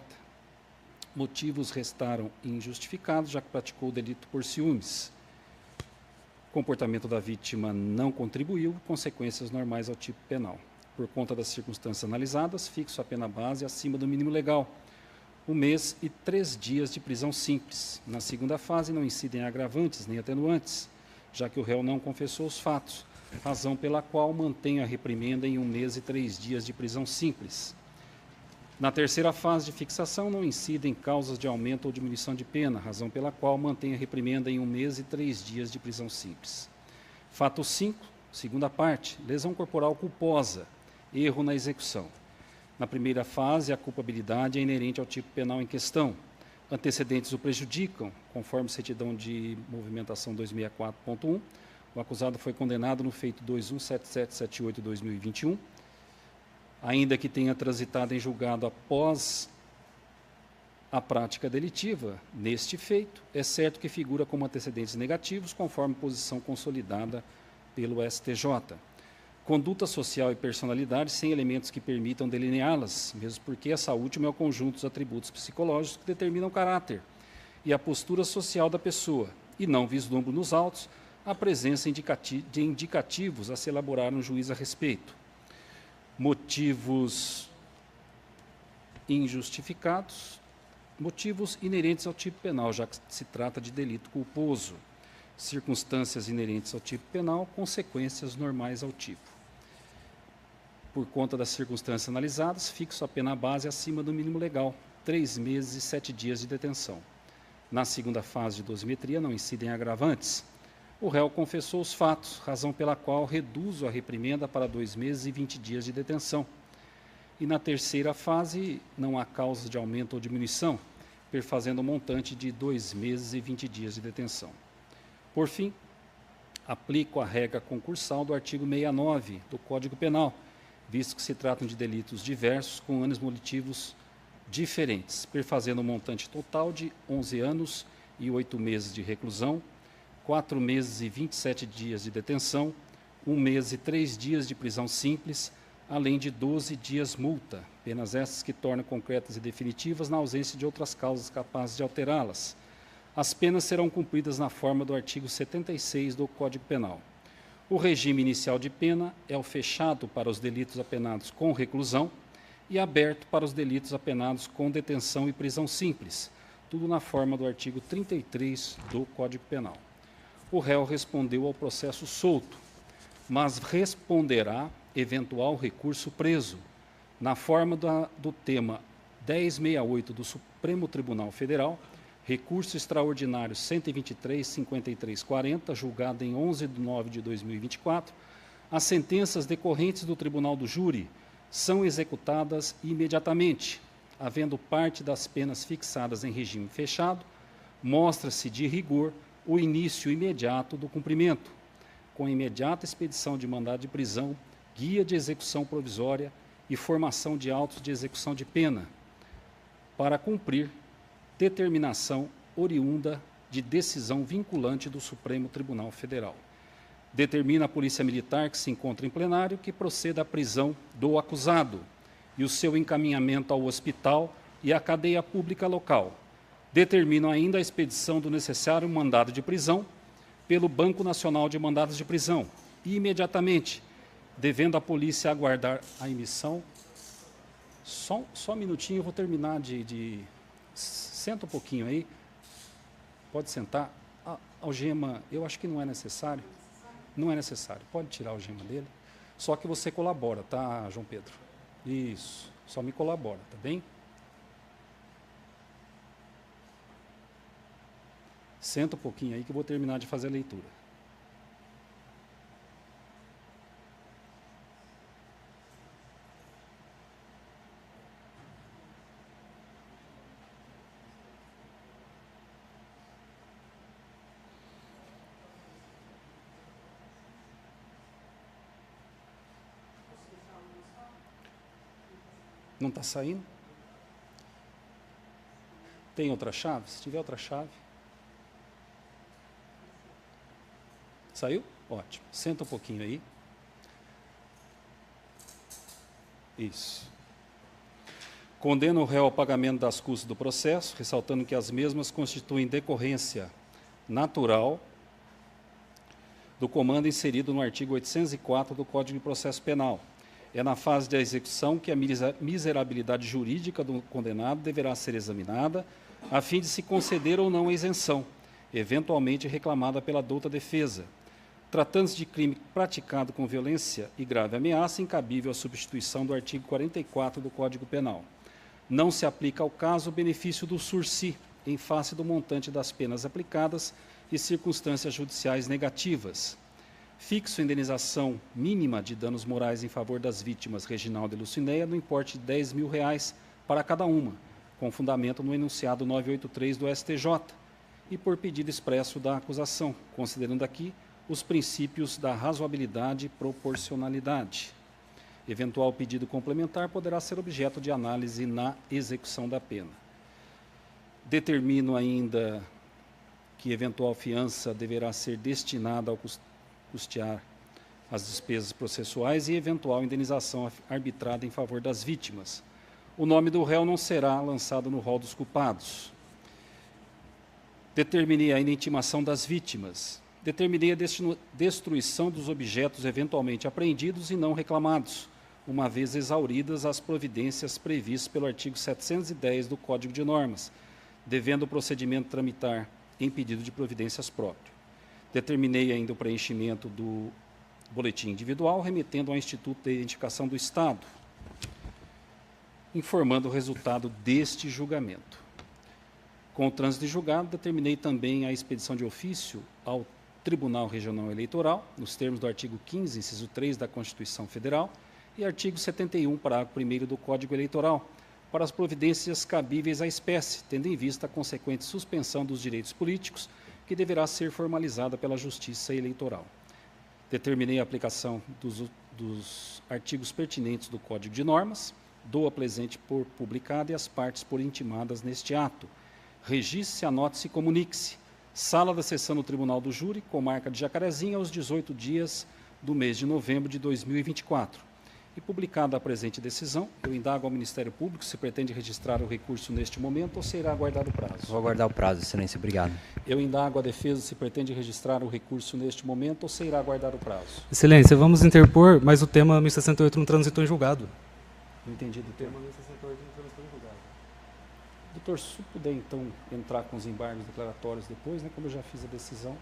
Motivos restaram injustificados, já que praticou o delito por ciúmes. Comportamento da vítima não contribuiu, consequências normais ao tipo penal. Por conta das circunstâncias analisadas, fixo a pena base acima do mínimo legal, 1 mês e 3 dias de prisão simples. Na segunda fase, não incidem agravantes nem atenuantes, já que o réu não confessou os fatos, razão pela qual mantém a reprimenda em 1 mês e 3 dias de prisão simples. Na terceira fase de fixação, não incidem causas de aumento ou diminuição de pena, razão pela qual mantém a reprimenda em 1 mês e 3 dias de prisão simples. Fato 5, segunda parte, lesão corporal culposa, erro na execução. Na primeira fase, a culpabilidade é inerente ao tipo penal em questão. Antecedentes o prejudicam, conforme certidão de movimentação 264.1. O acusado foi condenado no feito 217778-2021. Ainda que tenha transitado em julgado após a prática delitiva, neste feito, é certo que figura como antecedentes negativos, conforme posição consolidada pelo STJ. Conduta social e personalidade sem elementos que permitam delineá-las, mesmo porque essa última é o conjunto dos atributos psicológicos que determinam o caráter e a postura social da pessoa, e não vislumbro nos autos a presença de indicativos a se elaborar um juízo a respeito. Motivos injustificados, motivos inerentes ao tipo penal, já que se trata de delito culposo. Circunstâncias inerentes ao tipo penal, consequências normais ao tipo. Por conta das circunstâncias analisadas, fixo a pena base acima do mínimo legal, 3 meses e 7 dias de detenção. Na segunda fase de dosimetria, não incidem agravantes, O réu confessou os fatos, razão pela qual reduzo a reprimenda para 2 meses e 20 dias de detenção. E na terceira fase, não há causa de aumento ou diminuição, perfazendo o montante de 2 meses e 20 dias de detenção. Por fim, aplico a regra concursal do artigo 69 do Código Penal, visto que se tratam de delitos diversos com anos motivos diferentes, perfazendo o montante total de 11 anos e 8 meses de reclusão, 4 meses e 27 dias de detenção, 1 mês e 3 dias de prisão simples, além de 12 dias multa, penas essas que tornam concretas e definitivas na ausência de outras causas capazes de alterá-las. As penas serão cumpridas na forma do artigo 76 do Código Penal. O regime inicial de pena é o fechado para os delitos apenados com reclusão e aberto para os delitos apenados com detenção e prisão simples, tudo na forma do artigo 33 do Código Penal. O réu respondeu ao processo solto, mas responderá eventual recurso preso, na forma do tema 1068 do Supremo Tribunal Federal, recurso extraordinário 123.5340, julgado em 11 de nove de 2024, as sentenças decorrentes do Tribunal do Júri são executadas imediatamente, havendo parte das penas fixadas em regime fechado, mostra-se de rigor o início imediato do cumprimento, com imediata expedição de mandado de prisão, guia de execução provisória e formação de autos de execução de pena, para cumprir determinação oriunda de decisão vinculante do Supremo Tribunal Federal. Determina a Polícia Militar que se encontra em plenário que proceda à prisão do acusado e o seu encaminhamento ao hospital e à cadeia pública local. Determina ainda a expedição do necessário mandado de prisão pelo Banco Nacional de Mandados de Prisão e imediatamente, devendo a polícia aguardar a emissão. Só um minutinho, eu vou terminar Senta um pouquinho aí. Pode sentar. A algema, eu acho que não é necessário. Não é necessário. Pode tirar a algema dele. Só que você colabora, tá, João Pedro? Isso. Só me colabora, tá bem? Senta um pouquinho aí que eu vou terminar de fazer a leitura. Não está saindo? Tem outra chave? Se tiver outra chave. Saiu? Ótimo. Senta um pouquinho aí. Isso. Condena o réu ao pagamento das custas do processo, ressaltando que as mesmas constituem decorrência natural do comando inserido no artigo 804 do Código de Processo Penal. É na fase da execução que a miserabilidade jurídica do condenado deverá ser examinada, a fim de se conceder ou não a isenção, eventualmente reclamada pela douta defesa. Tratando-se de crime praticado com violência e grave ameaça, incabível a substituição do artigo 44 do Código Penal. Não se aplica ao caso o benefício do sursi, em face do montante das penas aplicadas e circunstâncias judiciais negativas. Fixo a indenização mínima de danos morais em favor das vítimas Reginaldo e Lucinéia no importe de R$10 mil para cada uma, com fundamento no enunciado 983 do STJ e por pedido expresso da acusação, considerando aqui os princípios da razoabilidade e proporcionalidade. Eventual pedido complementar poderá ser objeto de análise na execução da pena. Determino ainda que eventual fiança deverá ser destinada ao custear as despesas processuais e eventual indenização arbitrada em favor das vítimas. O nome do réu não será lançado no rol dos culpados. Determinei ainda a intimação das vítimas. Determinei a destruição dos objetos eventualmente apreendidos e não reclamados, uma vez exauridas as providências previstas pelo artigo 710 do Código de Normas, devendo o procedimento tramitar em pedido de providências próprio. Determinei ainda o preenchimento do boletim individual, remetendo ao Instituto de Identificação do Estado, informando o resultado deste julgamento. Com o trânsito de julgado, determinei também a expedição de ofício ao Tribunal Regional Eleitoral, nos termos do artigo 15, inciso 3 da Constituição Federal e artigo 71, parágrafo 1º do Código Eleitoral, para as providências cabíveis à espécie, tendo em vista a consequente suspensão dos direitos políticos, que deverá ser formalizada pela Justiça Eleitoral. Determinei a aplicação dos artigos pertinentes do Código de Normas, dou a presente por publicada e as partes por intimadas neste ato. Registre-se, anote-se e comunique-se. Sala da sessão do Tribunal do Júri, comarca de Jacarezinho, aos 18 dias do mês de novembro de 2024. E publicada a presente decisão, eu indago ao Ministério Público se pretende registrar o recurso neste momento ou se irá aguardar o prazo. Vou aguardar o prazo, Excelência. Obrigado. Eu indago a defesa se pretende registrar o recurso neste momento ou se irá aguardar o prazo. Excelência, vamos interpor, mas o tema 1068 não transitou em julgado. Não entendi do tema. 1068 não transitou em julgado. Doutor, se puder então entrar com os embargos declaratórios depois, né, como eu já fiz a decisão.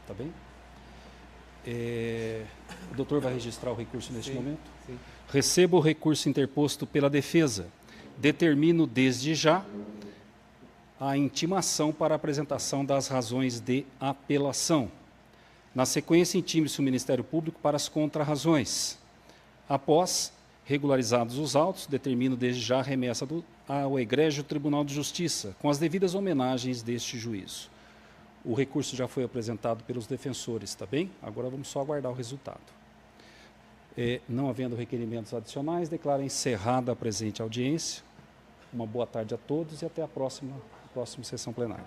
Tá bem? O doutor vai registrar o recurso neste momento? Sim. Recebo o recurso interposto pela defesa. Determino desde já a intimação para a apresentação das razões de apelação. Na sequência, intime-se o Ministério Público para as contrarrazões. Após regularizados os autos, determino desde já a remessa ao Egrégio Tribunal de Justiça, com as devidas homenagens deste juízo. O recurso já foi apresentado pelos defensores, tá bem? Agora vamos só aguardar o resultado. Não havendo requerimentos adicionais, declaro encerrada a presente audiência. Uma boa tarde a todos e até a próxima sessão plenária.